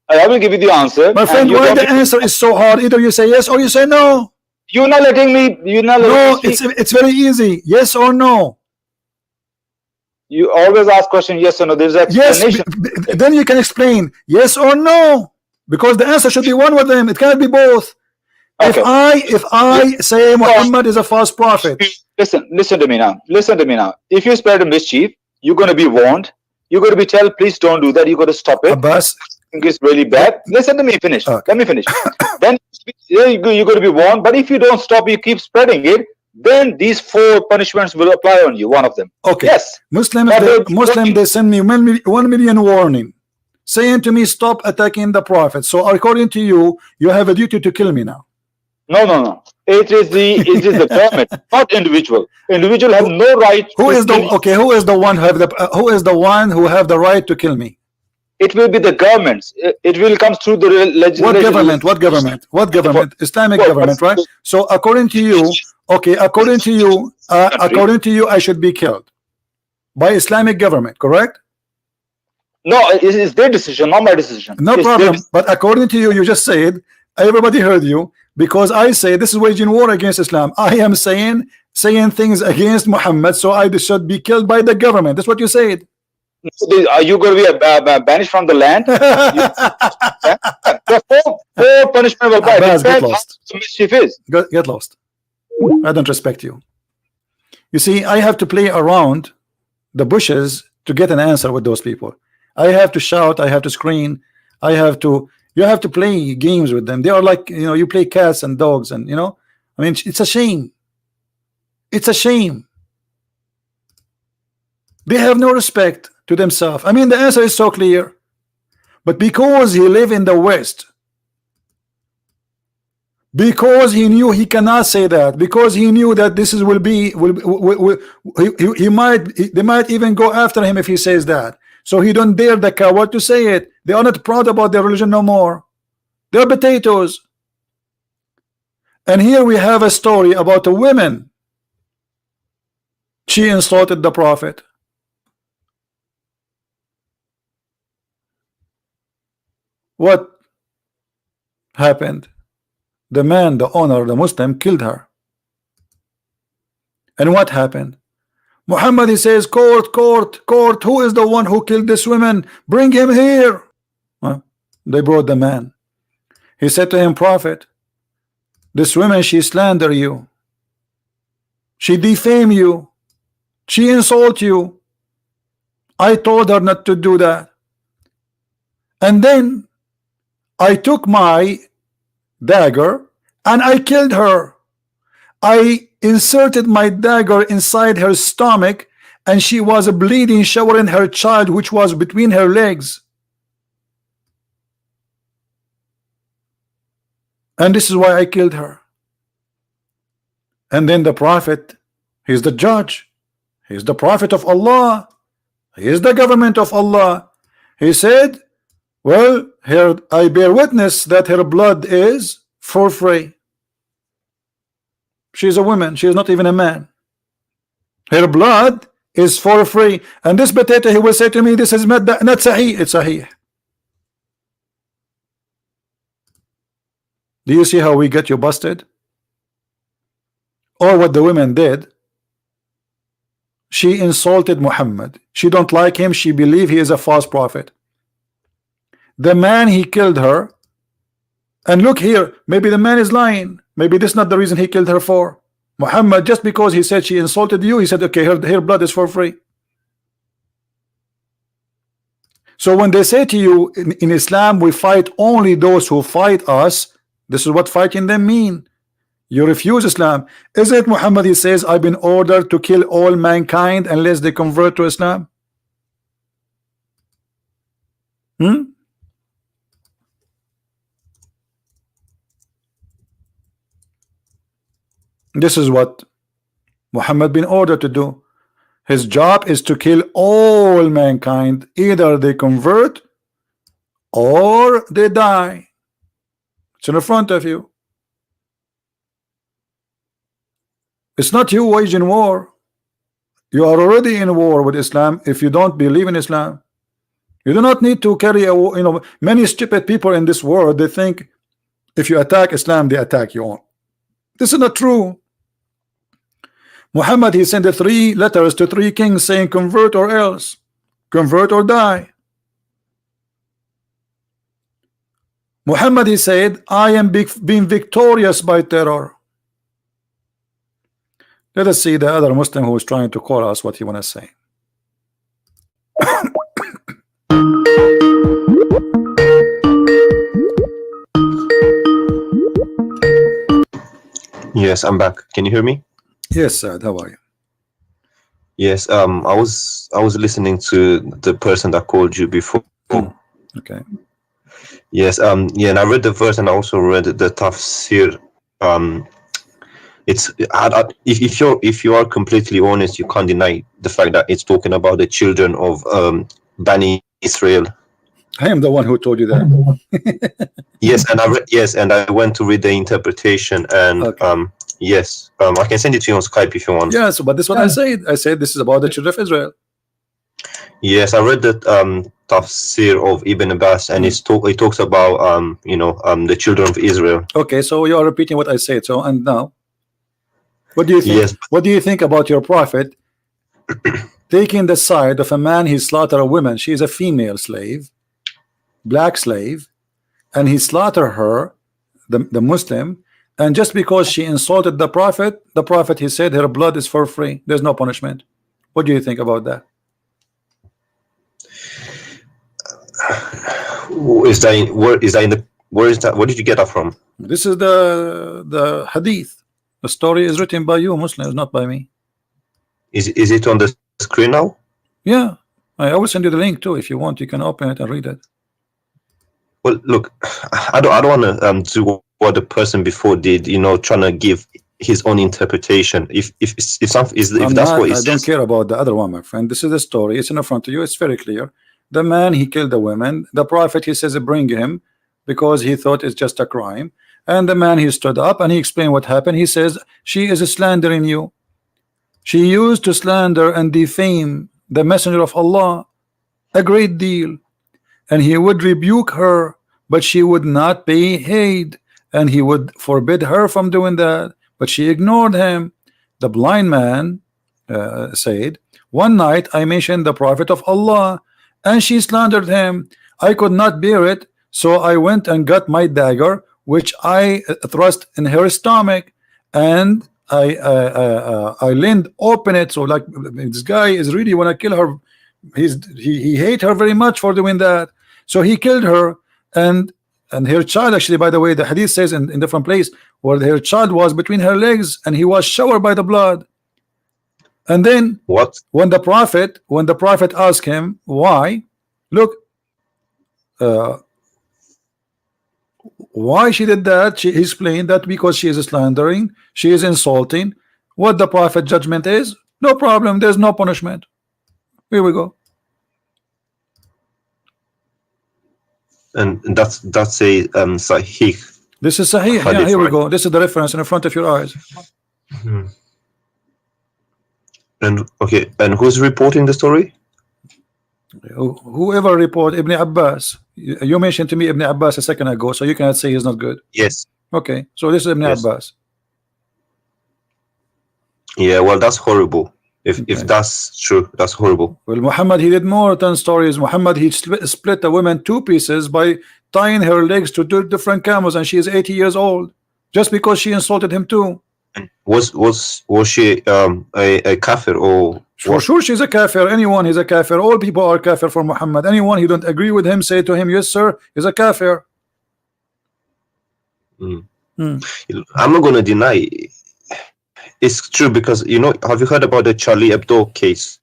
I will give you the answer. My friend, why the answer is so hard? Either you say yes or you say no. You're not letting me. No, it's very easy. Yes or no. You always ask question yes or no. There's an explanation. Yes, then you can explain yes or no, because the answer should be one of them. It cannot be both. Okay. If I say Muhammad is a false prophet, listen to me now. Listen to me now. If you spread a mischief, you're going to be warned. You're going to be told, please don't do that. You got to stop it. Abbas, I think it's really bad. Listen to me. Finish. Let me finish. Then you're going to be warned. But if you don't stop, you keep spreading it. Then these 4 punishments will apply on you. One of them. Okay. Yes. Muslims they send me 1 million warning, saying to me, stop attacking the prophet. So according to you, you have a duty to kill me now. No. It is the government, not individual. Individual have no right. Who is the one who have the right to kill me? it will be the governments. It will come through the What legislation. government? What government? What government? Islamic government, right? So according to you, okay, according to you, I should be killed by Islamic government, correct? No, it's their decision, not my decision. No It's problem. But according to you, you just said, everybody heard you, because I say this is waging war against Islam. I am saying things against Muhammad, so I should be killed by the government. That's what you said. Are you going to be banished from the land? Four punishment will come. Get lost. Mischief is. Get lost. I don't respect you. You see, I have to play around the bushes to get an answer with those people. I have to shout, I have to scream, you have to play games with them. They are like, you know, you play cats and dogs, and you know, I mean, it's a shame. It's a shame. They have no respect to themselves. I mean, the answer is so clear, but because he live in the West, because he knew he cannot say that, because he knew that this is they might even go after him if he says that. So he don't dare the coward to say it. They are not proud about their religion no more. They're potatoes. And here we have a story about a woman. She insulted the Prophet. What happened? The man, the owner, the Muslim, killed her. And what happened? Muhammad, he says, court, court, court, who is the one who killed this woman? Bring him here. They brought the man. He said to him, Prophet, this woman, she slander you. She defame you. She insult you. I told her not to do that. And then I took my dagger and I killed her. I inserted my dagger inside her stomach and she was bleeding, showering her child which was between her legs. And this is why I killed her. And then the Prophet, he's the judge, he's the Prophet of Allah, he is the government of Allah. He said, well, here I bear witness that her blood is for free. She's a woman, she is not even a man. Her blood is for free. And this potato, he will say to me, this is not sahih. It's sahih. Do you see how we get you busted? Or what the women did? She insulted Muhammad. She don't like him. She believe he is a false prophet. The man, he killed her. And look here, maybe the man is lying. Maybe this is not the reason he killed her for. Muhammad, just because he said she insulted you, he said, okay, her blood is for free. So when they say to you, in Islam, we fight only those who fight us, this is what fighting them mean. You refuse Islam. Isn't it Muhammad, he says, I've been ordered to kill all mankind unless they convert to Islam? This is what Muhammad been ordered to do. His job is to kill all mankind. Either they convert or they die. It's in front of you. It's not you waging war. You are already in war with Islam if you don't believe in Islam. You do not need to carry a war. You know, many stupid people in this world, they think if you attack Islam, they attack you all. This is not true. Muhammad, he sent 3 letters to 3 kings saying convert or else, convert or die. Muhammad, he said, I am being victorious by terror. Let us see the other Muslim who is trying to call us what he want to say. Yes, I'm back. Can you hear me? Yes, Saad, how are you? Yes, I was listening to the person that called you before. Okay. Yes, yeah, and I read the verse and I also read the tafsir. It's if you are completely honest, you can't deny the fact that it's talking about the children of Bani Israel. I am the one who told you that. Yes, and I went to read the interpretation, and Okay. yes, I can send it to you on Skype if you want. Yes, but this is what I said. I said this is about the children of Israel. Yes, I read that tafsir of Ibn Abbas, and it talks about the children of Israel. Okay, so you are repeating what I said. So, and now, what do you think? Yes. What do you think about your prophet taking the side of a man? He slaughtered a woman. She is a female slave, black slave, and he slaughtered her, the Muslim, and just because she insulted the prophet, he said her blood is for free. There's no punishment. What do you think about that? Is that where is that? Where did you get that from? This is the hadith. The story is written by you Muslims, not by me. Is it on the screen now? Yeah, I will send you the link too. If you want, you can open it and read it. Well, look, I don't want to do what the person before did. Trying to give his own interpretation. If that's what it says. I don't care about the other one, my friend. This is the story. It's in front of you. It's very clear. The man, he killed the women. The prophet, he says, bring him, because he thought it's just a crime. And the man, he stood up and he explained what happened. He says, she is slandering you. She used to slander and defame the messenger of Allah a great deal, and he would rebuke her, but she would not pay heed, and he would forbid her from doing that, but she ignored him. The blind man said, one night I mentioned the prophet of Allah, and she slandered him. I could not bear it, so I went and got my dagger, which I thrust in her stomach, and I leaned open it. So like, this guy is really want to kill her. He hate her very much for doing that. So he killed her, and her child, actually, by the way, the hadith says in different place where her child was between her legs, and he was showered by the blood. And then when the prophet asked him why, look, why she did that, he explained that because she is slandering, she is insulting. What the prophet judgment is, no problem, there's no punishment. Here we go. And that's a sahih. This is sahih. Yeah, here we go. This is the reference in front of your eyes. And okay, and who's reporting the story? Whoever report Ibn Abbas. You mentioned to me Ibn Abbas a second ago, so you cannot say he's not good. Yes. Okay, so this is Ibn Abbas. Yeah, well, that's horrible. If that's true, that's horrible. Well, Muhammad, he did more than stories. Muhammad, he split a woman two pieces by tying her legs to two different camels, and she is 80 years old, just because she insulted him too. Was she a kafir or? For sure, she's a kafir. Anyone is a kafir. All people are kafir for Muhammad. Anyone who don't agree with him, say to him, yes, sir, is a kafir. I'm not going to deny it's true, because have you heard about the Charlie Hebdo case?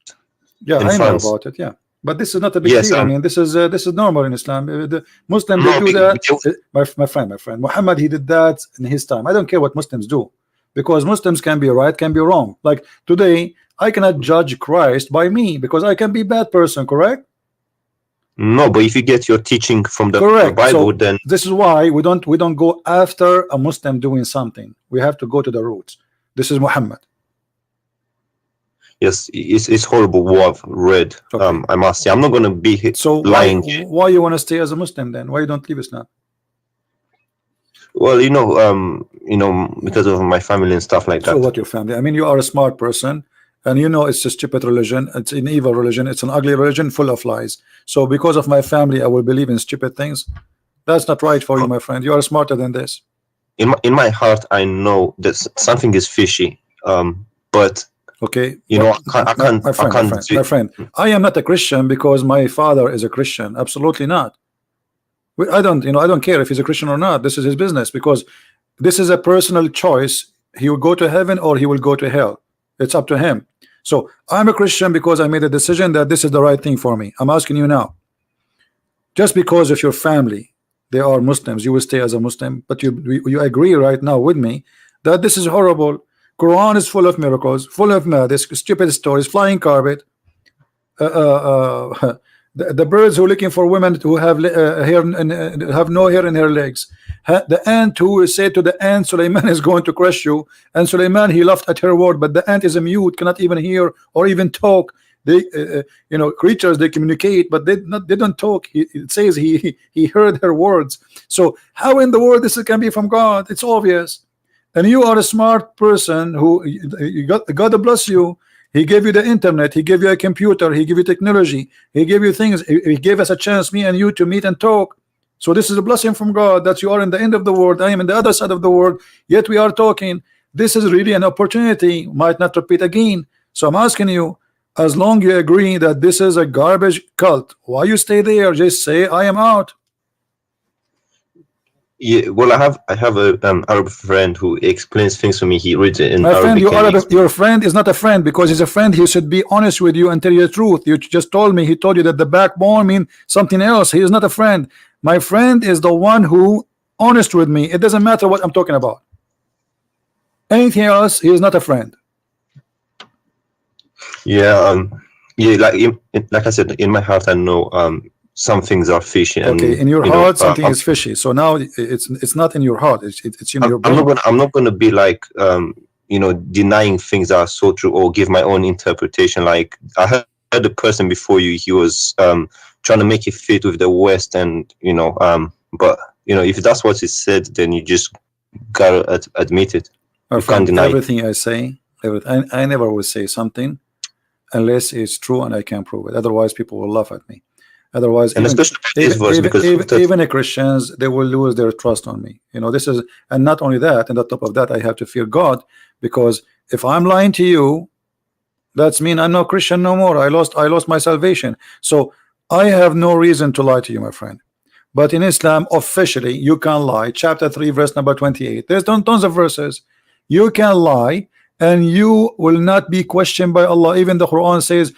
Yeah, I know about it. Yeah, but this is not a big deal. I mean, this is normal in Islam. The Muslims they do that. My friend, Muhammad, he did that in his time. I don't care what Muslims do, because Muslims can be right, can be wrong. Like today, I cannot judge Christ by me, because I can be a bad person, correct? No, but if you get your teaching from the Bible, so then this is why we don't go after a Muslim doing something. We have to go to the roots. This is Muhammad. Yes, it's horrible what I've read. Okay. I must say, I'm not going to be lying. Why you want to stay as a Muslim then? Why you don't leave Islam? Well, because of my family and stuff like that. So what, your family? I mean, you are a smart person, and it's a stupid religion. It's an evil religion. It's an ugly religion full of lies. So because of my family, I will believe in stupid things. That's not right for you, my friend. You are smarter than this. In my heart, I know that something is fishy. But okay, I can't. My friend, I am not a Christian because my father is a Christian. Absolutely not. I don't care if he's a Christian or not. This is his business, because this is a personal choice. He will go to heaven or he will go to hell. It's up to him. So I'm a Christian because I made a decision that this is the right thing for me. I'm asking you now, just because of your family, they are Muslims, you will stay as a Muslim, but you agree right now with me that this is horrible. Quran is full of miracles, full of madness, stupid stories, flying carpet. The birds who are looking for women who have hair and have no hair in her legs. The ant who said to the ant, Suleiman is going to crush you, and Suleiman, he laughed at her word, but the ant is a mute, cannot even hear or even talk. They you know, creatures, they communicate, but they don't talk. It says he heard her words. So how in the world this can be from God? It's obvious. And you are a smart person who God bless you. He gave you the internet, he gave you a computer, he gave you technology, he gave you things, he gave us a chance, me and you, to meet and talk. So this is a blessing from God, that you are in the end of the world, I am in the other side of the world, yet we are talking. This is really an opportunity, might not repeat again. So I'm asking you, as long you agree that this is a garbage cult, why you stay there? Just say I am out. Yeah, well, I have a Arab friend who explains things to me. He reads it in My friend, Arabic. your friend is not a friend, because he's a friend. He should be honest with you and tell you the truth. You just told me, he told you that the backbone means something else. He is not a friend. My friend is the one who honest with me. It doesn't matter what I'm talking about. Anything else, he is not a friend. Yeah, yeah, like I said, in my heart I know some things are fishy. And, okay, in your heart something is fishy. So now it's not in your heart. It's in your brain. I'm not gonna be like you know, denying things that are so true or give my own interpretation. Like I heard the person before you, he was trying to make it fit with the West, and you know, but you know, if that's what he said, then you just gotta admit it. My You friend, can't deny everything I say, I never will say something unless it's true and I can prove it. Otherwise, people will laugh at me. Otherwise, and especially this verse, because even the Christians, they will lose their trust on me. You know, this is, and not only that, and on top of that, I have to fear God, because if I'm lying to you, that's mean I'm no Christian no more. I lost my salvation. So I have no reason to lie to you, my friend. But in Islam, officially, you can lie. Chapter 3, verse number 28. There's tons of verses. You can lie, and you will not be questioned by Allah. Even the Quran says,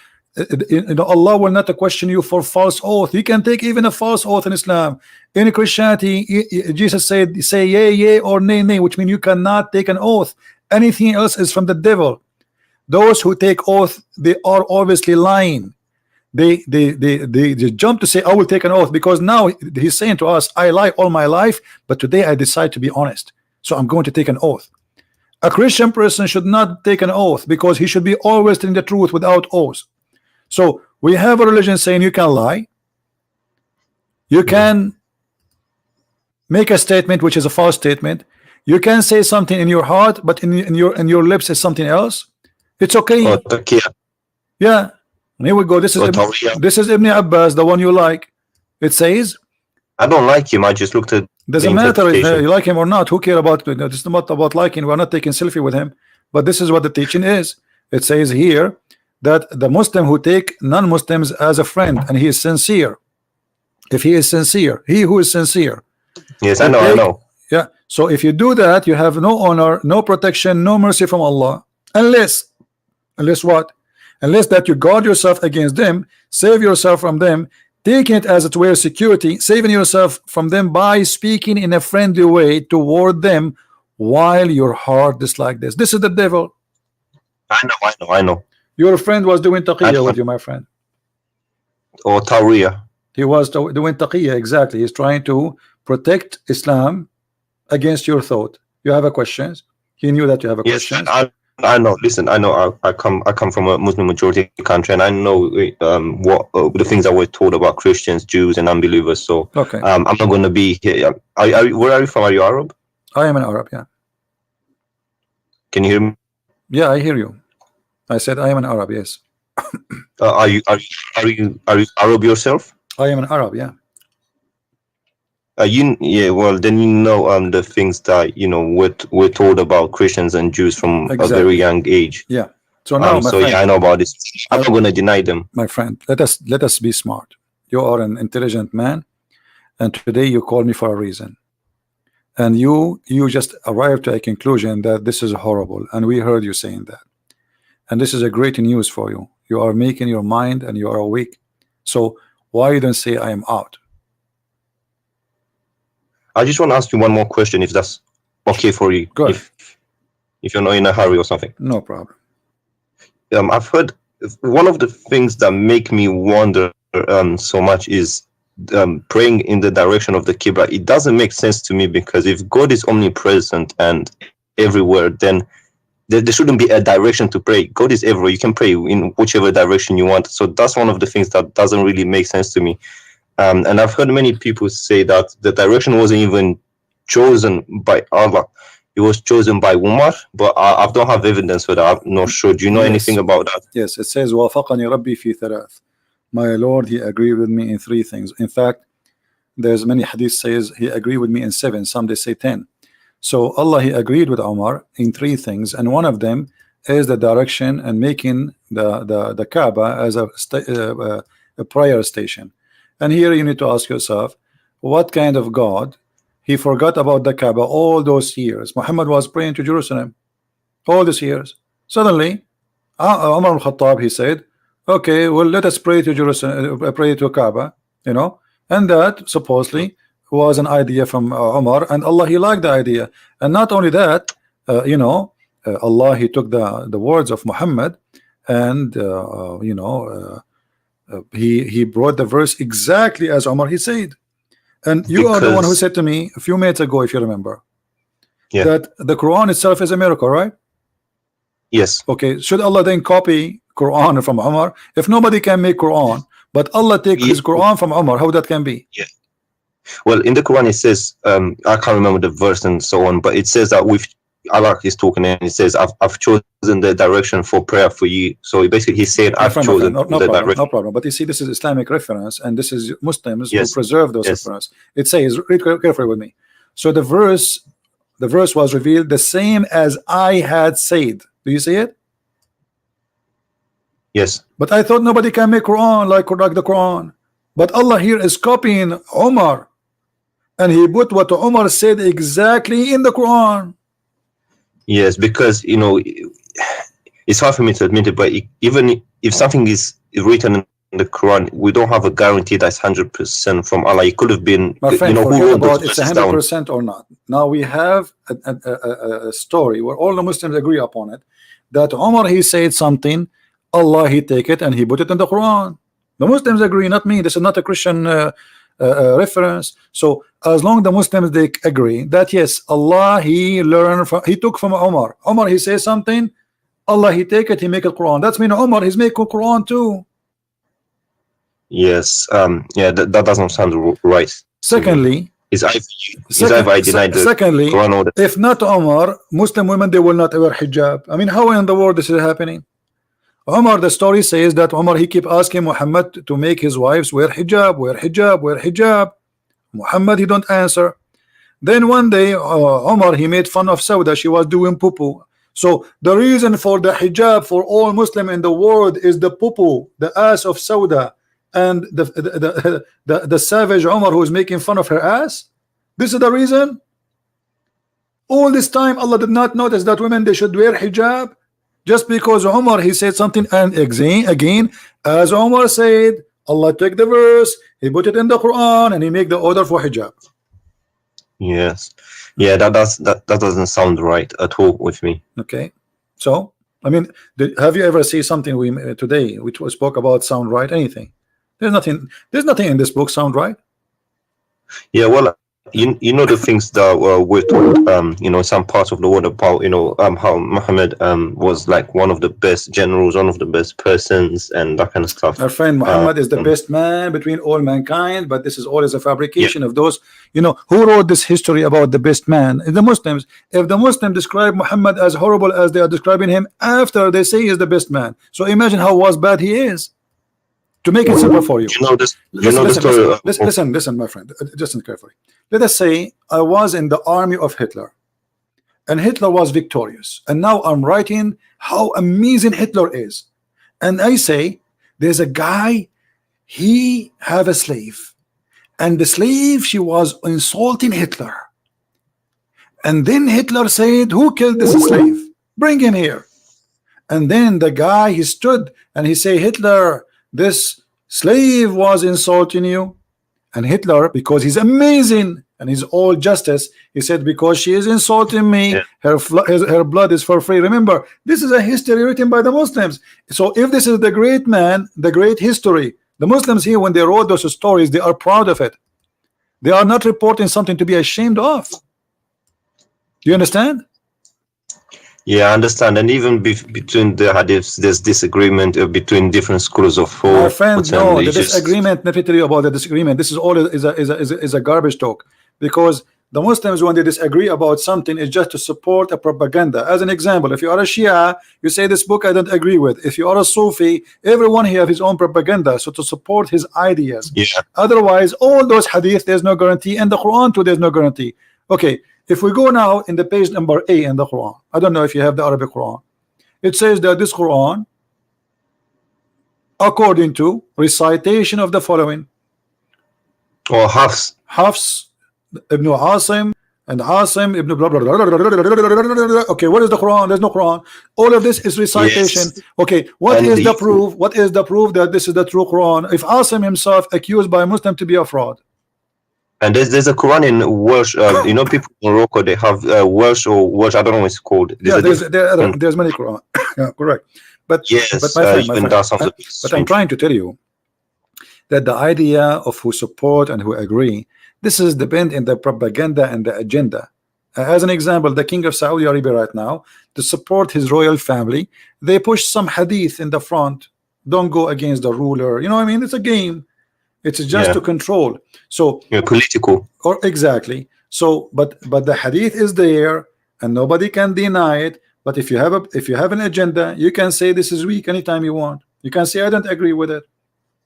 you know, Allah will not question you for false oath. You can take even a false oath in Islam. In Christianity, Jesus said, say yea, yea, or nay, nay, which means you cannot take an oath. Anything else is from the devil. Those who take oath, they are obviously lying. They jump to say, I will take an oath, because now he's saying to us, I lie all my life, but today I decide to be honest, so I'm going to take an oath. A Christian person should not take an oath, because he should be always telling the truth without oath. So we have a religion saying you can lie, you can make a statement which is a false statement, you can say something in your heart, but in your lips is something else. It's okay. Yeah, here we go. This is Ibn Abbas, the one you like. It says, I don't like him. I just looked at. Doesn't matter if you like him or not. Who care about it? It's not about liking. We're not taking selfie with him. But this is what the teaching is. It says here that the Muslim who take non-Muslims as a friend, and he is sincere. If he is sincere, he who is sincere. Yes, I know. Yeah. So if you do that, you have no honor, no protection, no mercy from Allah, unless what? Unless that you guard yourself against them, save yourself from them, taking it as it were security, saving yourself from them by speaking in a friendly way toward them while your heart is like this. This is the devil. I know. Your friend was doing taqiyya with you, my friend. Or Tawriya. He was doing taqiyya, exactly. He's trying to protect Islam against your thought. You have a questions? He knew that you have a question. I know. Listen, I know. I come from a Muslim majority country, and I know what the things that were told about Christians, Jews, and unbelievers. So okay, I'm not going to be here. Where are you from? Are you Arab? I am an Arab. Yeah. Can you hear me? Yeah, I hear you. I said I am an Arab. Yes. Are you Arab yourself? I am an Arab. Yeah. Yeah, well, then you know the things that we're told about Christians and Jews from a very young age. Yeah. So now, my friend, yeah, I know about this. I'm not going to deny them. My friend, let us be smart. You are an intelligent man, and today you call me for a reason, and you just arrived to a conclusion that this is horrible, and we heard you saying that, and this is a great news for you. You are making your mind, and you are awake. So why you don't say I am out? I just want to ask you one more question, if that's okay for you. Go ahead. If you're not in a hurry or something. No problem. I've heard one of the things that make me wonder so much is praying in the direction of the Qibla. It doesn't make sense to me, because if God is omnipresent and everywhere, then there shouldn't be a direction to pray. God is everywhere. You can pray in whichever direction you want. So that's one of the things that doesn't really make sense to me. And I've heard many people say that the direction wasn't even chosen by Allah. It was chosen by Umar, but I don't have evidence for that. I'm not sure. Do you know anything about that? Yes, it says وافقني ربي في ثلاث. My Lord, he agreed with me in 3 things. In fact, there's many hadith says he agreed with me in 7. Some they say 10. So Allah, he agreed with Umar in 3 things, and one of them is the direction and making the Kaaba as a prayer station. And here you need to ask yourself, what kind of God? He forgot about the Kaaba all those years. Muhammad was praying to Jerusalem all these years. Suddenly, Umar al-Khattab, he said, okay, well, let us pray to Jerusalem, pray to Kaaba, you know, and that supposedly was an idea from Umar, and Allah, he liked the idea. And not only that, you know, Allah, he took the words of Muhammad, and you know, he brought the verse exactly as Umar he said. And you are the one who said to me a few minutes ago, if you remember, that the Quran itself is a miracle, right? Yes. Okay, should Allah then copy Quran from Umar? If nobody can make Quran, but Allah take his Quran from Umar, how that can be? Yeah. Well, in the Quran it says, I can't remember the verse and so on, but it says that with Allah is talking, and it says, I've chosen the direction for prayer for you. So basically he's saying, I've chosen the direction. No problem. But you see, this is Islamic reference, and this is Muslims who preserve those references. It says, read carefully with me. So the verse was revealed the same as I had said. Do you see it? Yes. But I thought nobody can make Quran like the Quran. But Allah here is copying Umar, and he put what Umar said exactly in the Quran. Yes, because, you know, it's hard for me to admit it, but even if something is written in the Quran, we don't have a guarantee that's 100% from Allah. It could have been, my friend, you know, who wrote about it's 100% or not. Now we have a story where all the Muslims agree upon it, that Umar, he said something, Allah, he take it and he put it in the Quran. The Muslims agree, not me. This is not a Christian reference. So as long the Muslims they agree that yes, Allah, he learned from, he took from Umar. Umar, he says something, Allah, he take it, he make it Quran. That's mean Umar, he's making Quran too. Yes. Yeah, that doesn't sound right. Secondly, I denied the Quran order. If not Umar, Muslim women, they will not wear hijab. I mean, how in the world this is happening? Umar, the story says that Umar, he keep asking Muhammad to make his wives wear hijab, wear hijab, wear hijab. Muhammad, he don't answer. Then one day, Umar, he made fun of Sauda. She was doing poo-poo. So the reason for the hijab for all Muslim in the world is the poo-poo, the ass of Sauda, and the savage Umar who is making fun of her ass. This is the reason. All this time, Allah did not notice that women, they should wear hijab. Just because Umar, he said something, and again, as Umar said, Allah took the verse, he put it in the Quran, and he make the order for hijab. Yes. Yeah, that doesn't sound right at all with me. Okay. So, I mean, have you ever seen something today which was spoke about sound right? Anything? There's nothing in this book sound right. Yeah, well, you know the things that we're told, you know, some parts of the world about, you know, how Muhammad was like one of the best generals, one of the best persons, and that kind of stuff. Our friend Muhammad is the best man between all mankind, but this is always a fabrication of those, you know, who wrote this history about the best man? The Muslims. If the Muslims describe Muhammad as horrible as they are describing him after they say he is the best man, so imagine how bad he is. To make it simple for you, listen, my friend, listen carefully. Let us say I was in the army of Hitler, and Hitler was victorious, and now I'm writing how amazing Hitler is, and I say there's a guy, he have a slave, and the slave, she was insulting Hitler, and then Hitler said, who killed this slave? Bring him here. And then the guy, he stood and he say, Hitler, this slave was insulting you. And Hitler, because he's amazing and he's all justice, he said, because she is insulting me, her blood is for free. Remember, this is a history written by the Muslims. So if this is the great man, the great history, The Muslims here, when they wrote those stories, they are proud of it. They are not reporting something to be ashamed of. Do you understand? Yeah, I understand. And even between the hadiths, there's disagreement between different schools of My thought. friend, no, the disagreement, let me tell you about the disagreement. This is all is a garbage talk, because the Muslims, when they disagree about something, is just to support a propaganda. As an example, if you are a Shia, you say this book I don't agree with. If you are a Sufi, everyone here have his own propaganda, so to support his ideas. Yeah. Otherwise, all those hadith, there's no guarantee, and the Quran too, there's no guarantee. Okay, if we go now in the page number A in the Quran, I don't know if you have the Arabic Quran. It says that this Quran, according to recitation of the following, or Hafs ibn Asim and Asim ibn blah, blah, blah, blah, blah, blah. Okay, what is the Quran? There's no Quran. All of this is recitation. Yes. Okay, what is the proof? What is the proof that this is the true Quran? If Asim himself accused by a Muslim to be a fraud, and there's a Quran in Welsh. You know, people in Morocco, they have Welsh or Welsh. I don't know what it's called. There's many Quran. Yeah, correct. But yes, but I'm trying to tell you that the idea of who support and who agree, this is depend in the propaganda and the agenda. As an example, the king of Saudi Arabia right now, to support his royal family, they push some hadith in the front. Don't go against the ruler. You know what I mean? It's a game. It's just to control. So political. Or exactly. So, but the hadith is there, and nobody can deny it. But if you have an agenda, you can say this is weak anytime you want. You can say I don't agree with it,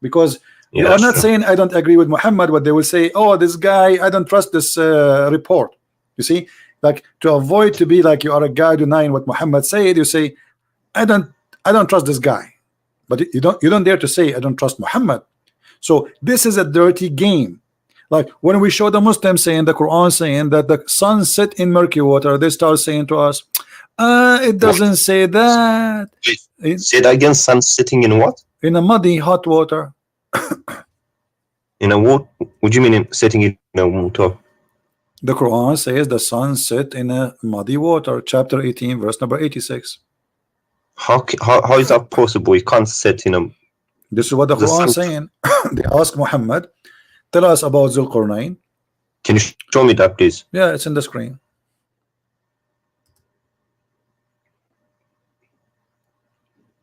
because you are not saying I don't agree with Muhammad, but they will say, oh, this guy, I don't trust this report. You see, like, to avoid to be like you are a guy denying what Muhammad said, you say I don't trust this guy, but you don't dare to say I don't trust Muhammad. So this is a dirty game. Like when we show the Muslims saying the Quran saying that the sun set in murky water, they start saying to us, it doesn't say that. Say that again. Sun sitting in what? In a muddy hot water. In a what? What do you mean sitting in a water? The Quran says the sun set in a muddy water, chapter 18, verse number 86. How is that possible? You can't sit in a. This is what the Quran is saying. They ask Muhammad, tell us about Zulqarnain. Can you show me that, please? Yeah, it's in the screen.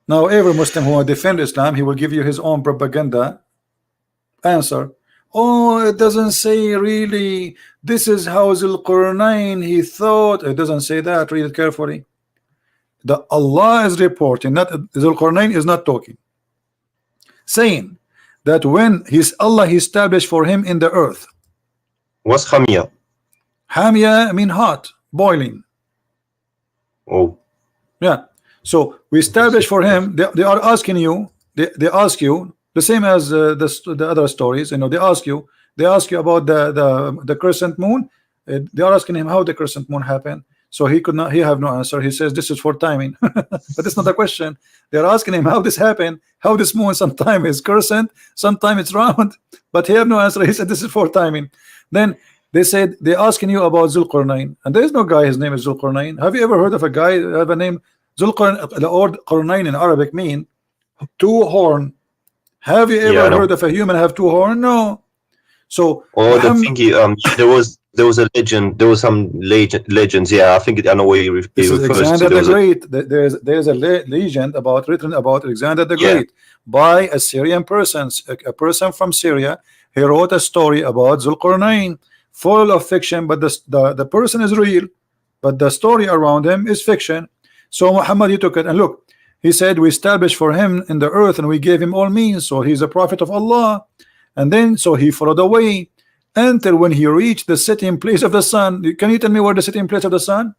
Now, every Muslim who will defend Islam, he will give you his own propaganda answer. Oh, it doesn't say really. This is how Zulqarnain he thought. It doesn't say that. Read it carefully. The Allah is reporting, not Zulqarnain is not talking, saying that when Allah he established for him in the earth. What's Hamia? Hamia mean hot, boiling. Oh, yeah. So we established for him. They are asking you. They ask you the same as the other stories. You know, they ask you about the crescent moon. They are asking him how the crescent moon happened. So he could not. He have no answer. He says this is for timing, but it's not a question. They are asking him how this happened. How this moon sometime is crescent, sometime it's round, but he have no answer. He said this is for timing. Then they said they're asking you about Zulqarnain, and there is no guy. His name is Zulqarnain. Have you ever heard of a guy have a name? Zulqarnain, the word Qarnain in Arabic mean two horn. Have you ever heard of a human have two horn? No. So the thingy, there was a legend. There was some legends. Yeah, I think I know where you refers to. Alexander the Great. There's a legend written about Alexander the Great by a Syrian person, a person from Syria. He wrote a story about Zulqarnain, full of fiction, but the person is real, but the story around him is fiction. So Muhammad, he took it and look, he said we established for him in the earth and we gave him all means, so he's a prophet of Allah. And then so he followed the way until when he reached the setting place of the sun. Can you tell me where the setting place of the sun?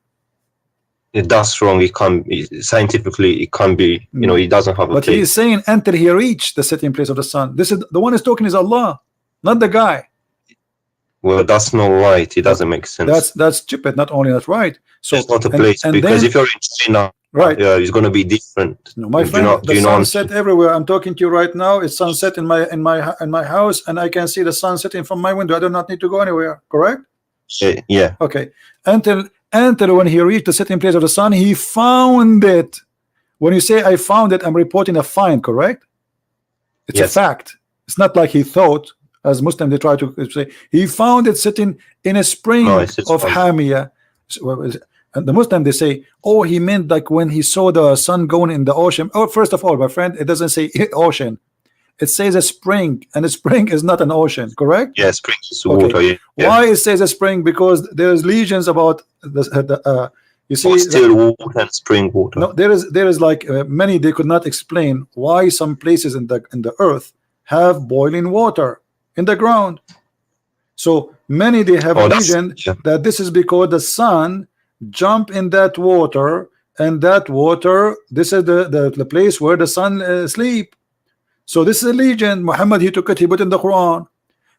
That's wrong. It can't be scientifically. It can't be. You know, he doesn't have a. But he is saying until he reached the setting place of the sun. This is the one who's talking is Allah, not the guy. Well, that's not right. It doesn't make sense. That's stupid. Not only not right. So it's not a place because if you're in China, right, it's going to be different. No, my friend, the sunset everywhere. I'm talking to you right now. It's sunset in my house, and I can see the sun setting from my window. I do not need to go anywhere. Correct? Yeah. Okay. Until when he reached the setting place of the sun, he found it. When you say I found it, I'm reporting a find. Correct? It's a fact. It's not like he thought, as Muslim they try to say, he found it sitting in a spring No, it's of Hamia. And the Muslim they say, oh, he meant like when he saw the sun going in the ocean. Oh, first of all, my friend, it doesn't say ocean. It says a spring, and a spring is not an ocean, correct? Yeah, spring is water. Yeah. Why it says a spring? Because there's legions about the you see, still water and spring water. no, there is like many they could not explain why some places in the earth have boiling water in the ground. So many they have legend that this is because the sun jump in that water, and that water, this is the place where the sun sleep. So this is a legend. Muhammad, he took it, he put in the Quran,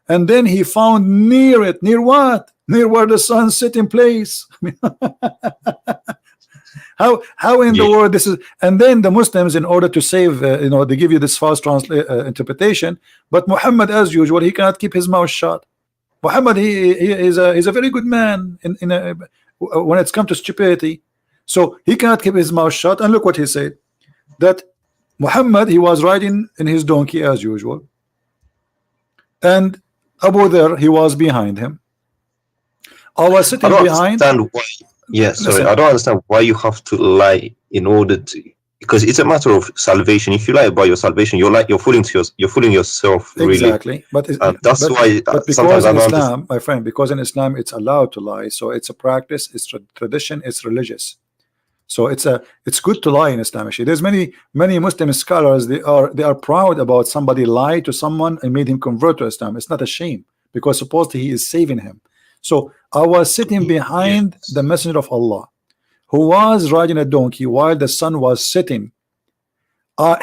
and then he found near it, near what? Near where the sun sit in place. How in the world this is? And then the Muslims, in order to save, they give you this false interpretation. But Muhammad, as usual, he cannot keep his mouth shut. Muhammad, he is a very good man when it's come to stupidity. So he cannot keep his mouth shut. And look what he said, that Muhammad, he was riding in his donkey as usual, and Abu Dharr, he was behind him. I was sitting behind. I don't understand why you have to lie in order to, because it's a matter of salvation. If you lie about your salvation, you're fooling yourself. Really. Exactly. But why. But because in Islam, my friend, because in Islam it's allowed to lie, so it's a practice, it's tradition, it's religious. So it's good to lie in Islam. There's many Muslim scholars, they are proud about somebody lied to someone and made him convert to Islam. It's not a shame, because supposedly he is saving him. So I was sitting behind the Messenger of Allah, who was riding a donkey while the sun was setting.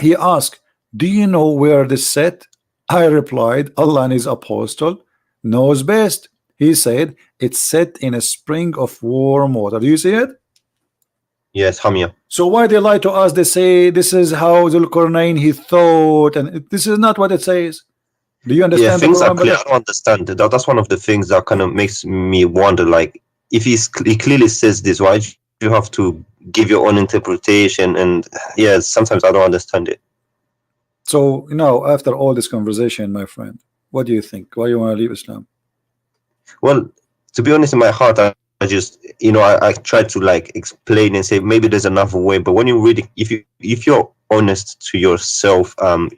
He asked, do you know where this set? I replied, Allah and his apostle knows best. He said, it's set in a spring of warm water. Do you see it? Yes, Hamia. So why they lie to us? They say this is how Zulkarnain he thought, and this is not what it says. Do you understand? Yeah, things are clear. I don't understand. That's one of the things that kind of makes me wonder. Like, if he clearly says this, why do you have to give your own interpretation? And yeah, sometimes I don't understand it. So after all this conversation, my friend, what do you think? Why you want to leave Islam? Well, to be honest, in my heart, I just I try to like explain and say maybe there's another way, but when you really, if you're honest to yourself, and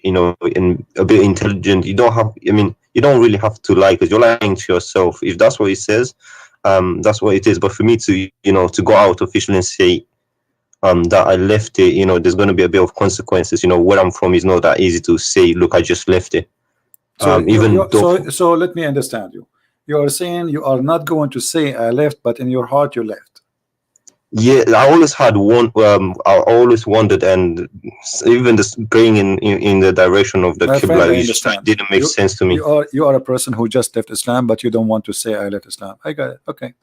a bit intelligent, you don't really have to lie, because you're lying to yourself. If that's what it says, that's what it is. But for me to to go out officially and say that I left it, there's going to be a bit of consequences. Where I'm from is not that easy to say, look, I just left it. So let me understand you. You are saying you are not going to say I left, but in your heart you left. Yeah, I always had one. I always wondered, and even this going in the direction of the Qibla, didn't make sense to me. You are a person who just left Islam, but you don't want to say I left Islam. I got it. Okay,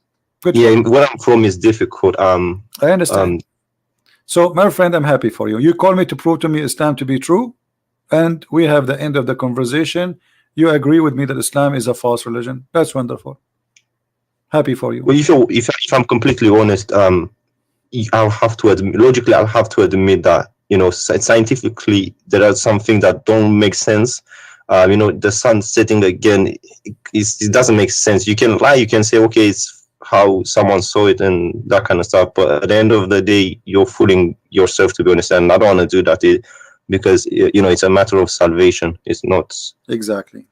good. Yeah, where I'm from is difficult. I understand. So, my friend, I'm happy for you. You call me to prove to me Islam to be true, and we have the end of the conversation. You agree with me that Islam is a false religion. That's wonderful. Happy for you. Well, if I'm completely honest, I'll have to admit, logically, I'll have to admit that scientifically there are some things that don't make sense. The sun setting again, it doesn't make sense. You can lie, you can say, okay, it's how someone saw it and that kind of stuff, but at the end of the day, you're fooling yourself, to be honest. And I don't want to do that. Because it's a matter of salvation. It's not exactly.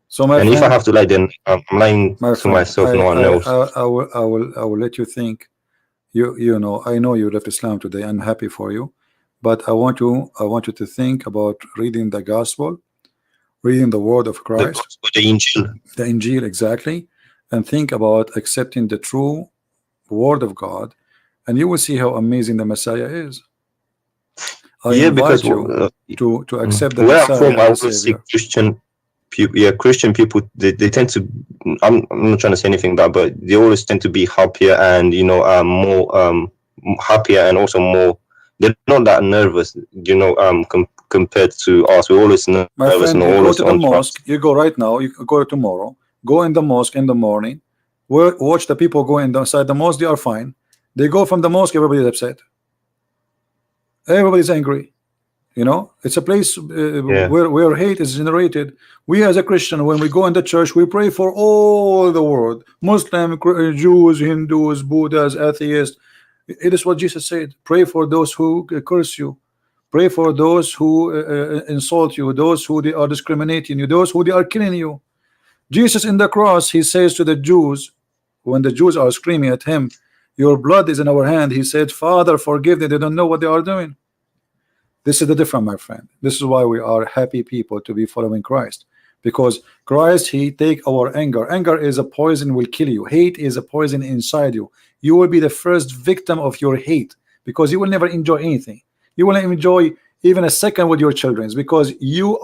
So if I have to lie, then I'm lying to myself, no one else. I will let you think. I know you left Islam today. I'm happy for you, but I want you to think about reading the gospel, reading the word of Christ, the Injil. The Injil, exactly, and think about accepting the true word of God, and you will see how amazing the Messiah is. I invite you to accept the where Messiah. I'm from, I always see Christian people. Christian people, they tend to. I'm not trying to say anything bad, but they always tend to be happier and more happier, and also more. They're not that nervous, compared to us. We're always nervous. My friend, you go to the mosque. You go right now. You go tomorrow. Go in the mosque in the morning. Watch the people go inside the mosque. They are fine. They go from the mosque. Everybody's upset. Everybody's angry. You know, it's a place Yeah. where hate is generated. We as a Christian, when we go in the church, we pray for all the world, Muslim, Jews, Hindus, Buddhas, atheists. It is what Jesus said. Pray for those who curse you. Pray for those who insult you, those who they are discriminating you, those who they are killing you. Jesus in the cross, he says to the Jews, when the Jews are screaming at him, your blood is in our hand, he said, Father, forgive them, they don't know what they are doing. This is the difference, my friend. This is why we are happy people to be following Christ, because Christ, he take our anger. Anger is a poison, will kill you. Hate is a poison inside you. You will be the first victim of your hate, because you will never enjoy anything. You will not enjoy even a second with your children, because you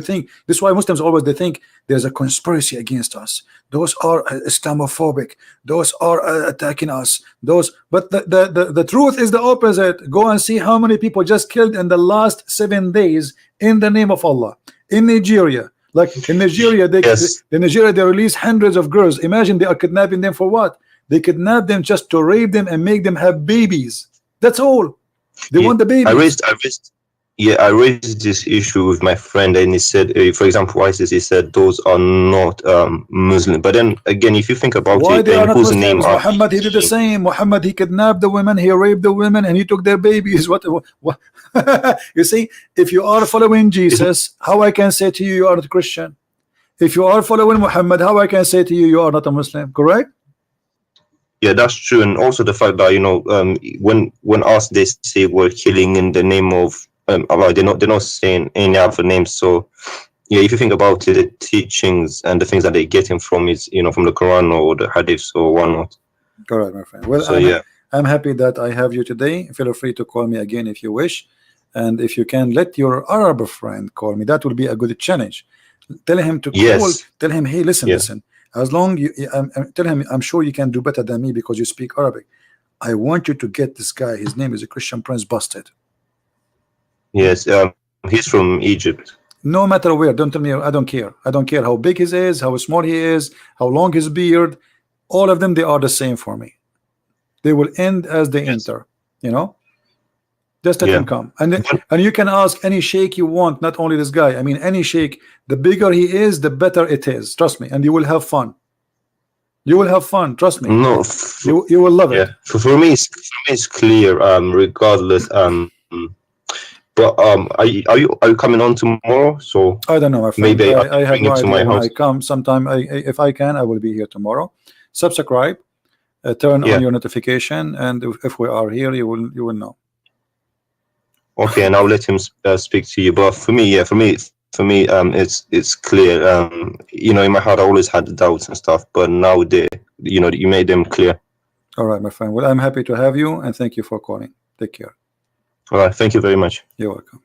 think. This is why Muslims always, they think there's a conspiracy against us. Those are Islamophobic. Those are attacking us. But the truth is the opposite. Go and see how many people just killed in the last 7 days in the name of Allah in Nigeria. Like in Nigeria, they release hundreds of girls. Imagine they are kidnapping them for what? They kidnap them just to rape them and make them have babies. That's all. They want the babies. I raised this issue with my friend, and he said, for example, ISIS, he said those are not Muslim. But then again, if you think about why it, they are not whose Muslims? name are Muhammad, he did the same. Muhammad, he kidnapped the women, he raped the women, and he took their babies. What? You see, if you are following Jesus, how I can say to you, you are not Christian? If you are following Muhammad, how I can say to you, you are not a Muslim? Correct? Yeah, that's true. And also the fact that, you know, when asked, they say we're killing in the name of Allah, they're not saying any other names. So yeah, if you think about it, the teachings and the things that they're getting from is, you know, from the Quran or the Hadiths or whatnot. Correct, my friend. Well, So I'm happy that I have you today. Feel free to call me again if you wish, and if you can, let your Arab friend call me. That will be a good challenge. Tell him to call. Tell him, hey, listen. As long you tell him, I'm sure you can do better than me because you speak Arabic. I want you to get this guy. His name is a Christian Prince busted. Yes, he's from Egypt. No matter where, don't tell me. I don't care. I don't care how big he is, how small he is, how long his beard. All of them, they are the same for me. They will end as they enter. You know, just let him come, and you can ask any sheikh you want, not only this guy. I mean, any sheikh. The bigger he is, the better it is. Trust me, and you will have fun. You will have fun. Trust me. No, you will love it. For me, it's clear. Regardless. But are you coming on tomorrow? So I don't know, my friend. Maybe I have no idea when house. I come. Sometime, if I can, I will be here tomorrow. Subscribe, turn on your notification, and if we are here, you will know. Okay, and I'll let him speak to you. But for me, it's clear. You know, in my heart, I always had the doubts and stuff, but now you made them clear. All right, my friend. Well, I'm happy to have you, and thank you for calling. Take care. All right, thank you very much. You're welcome.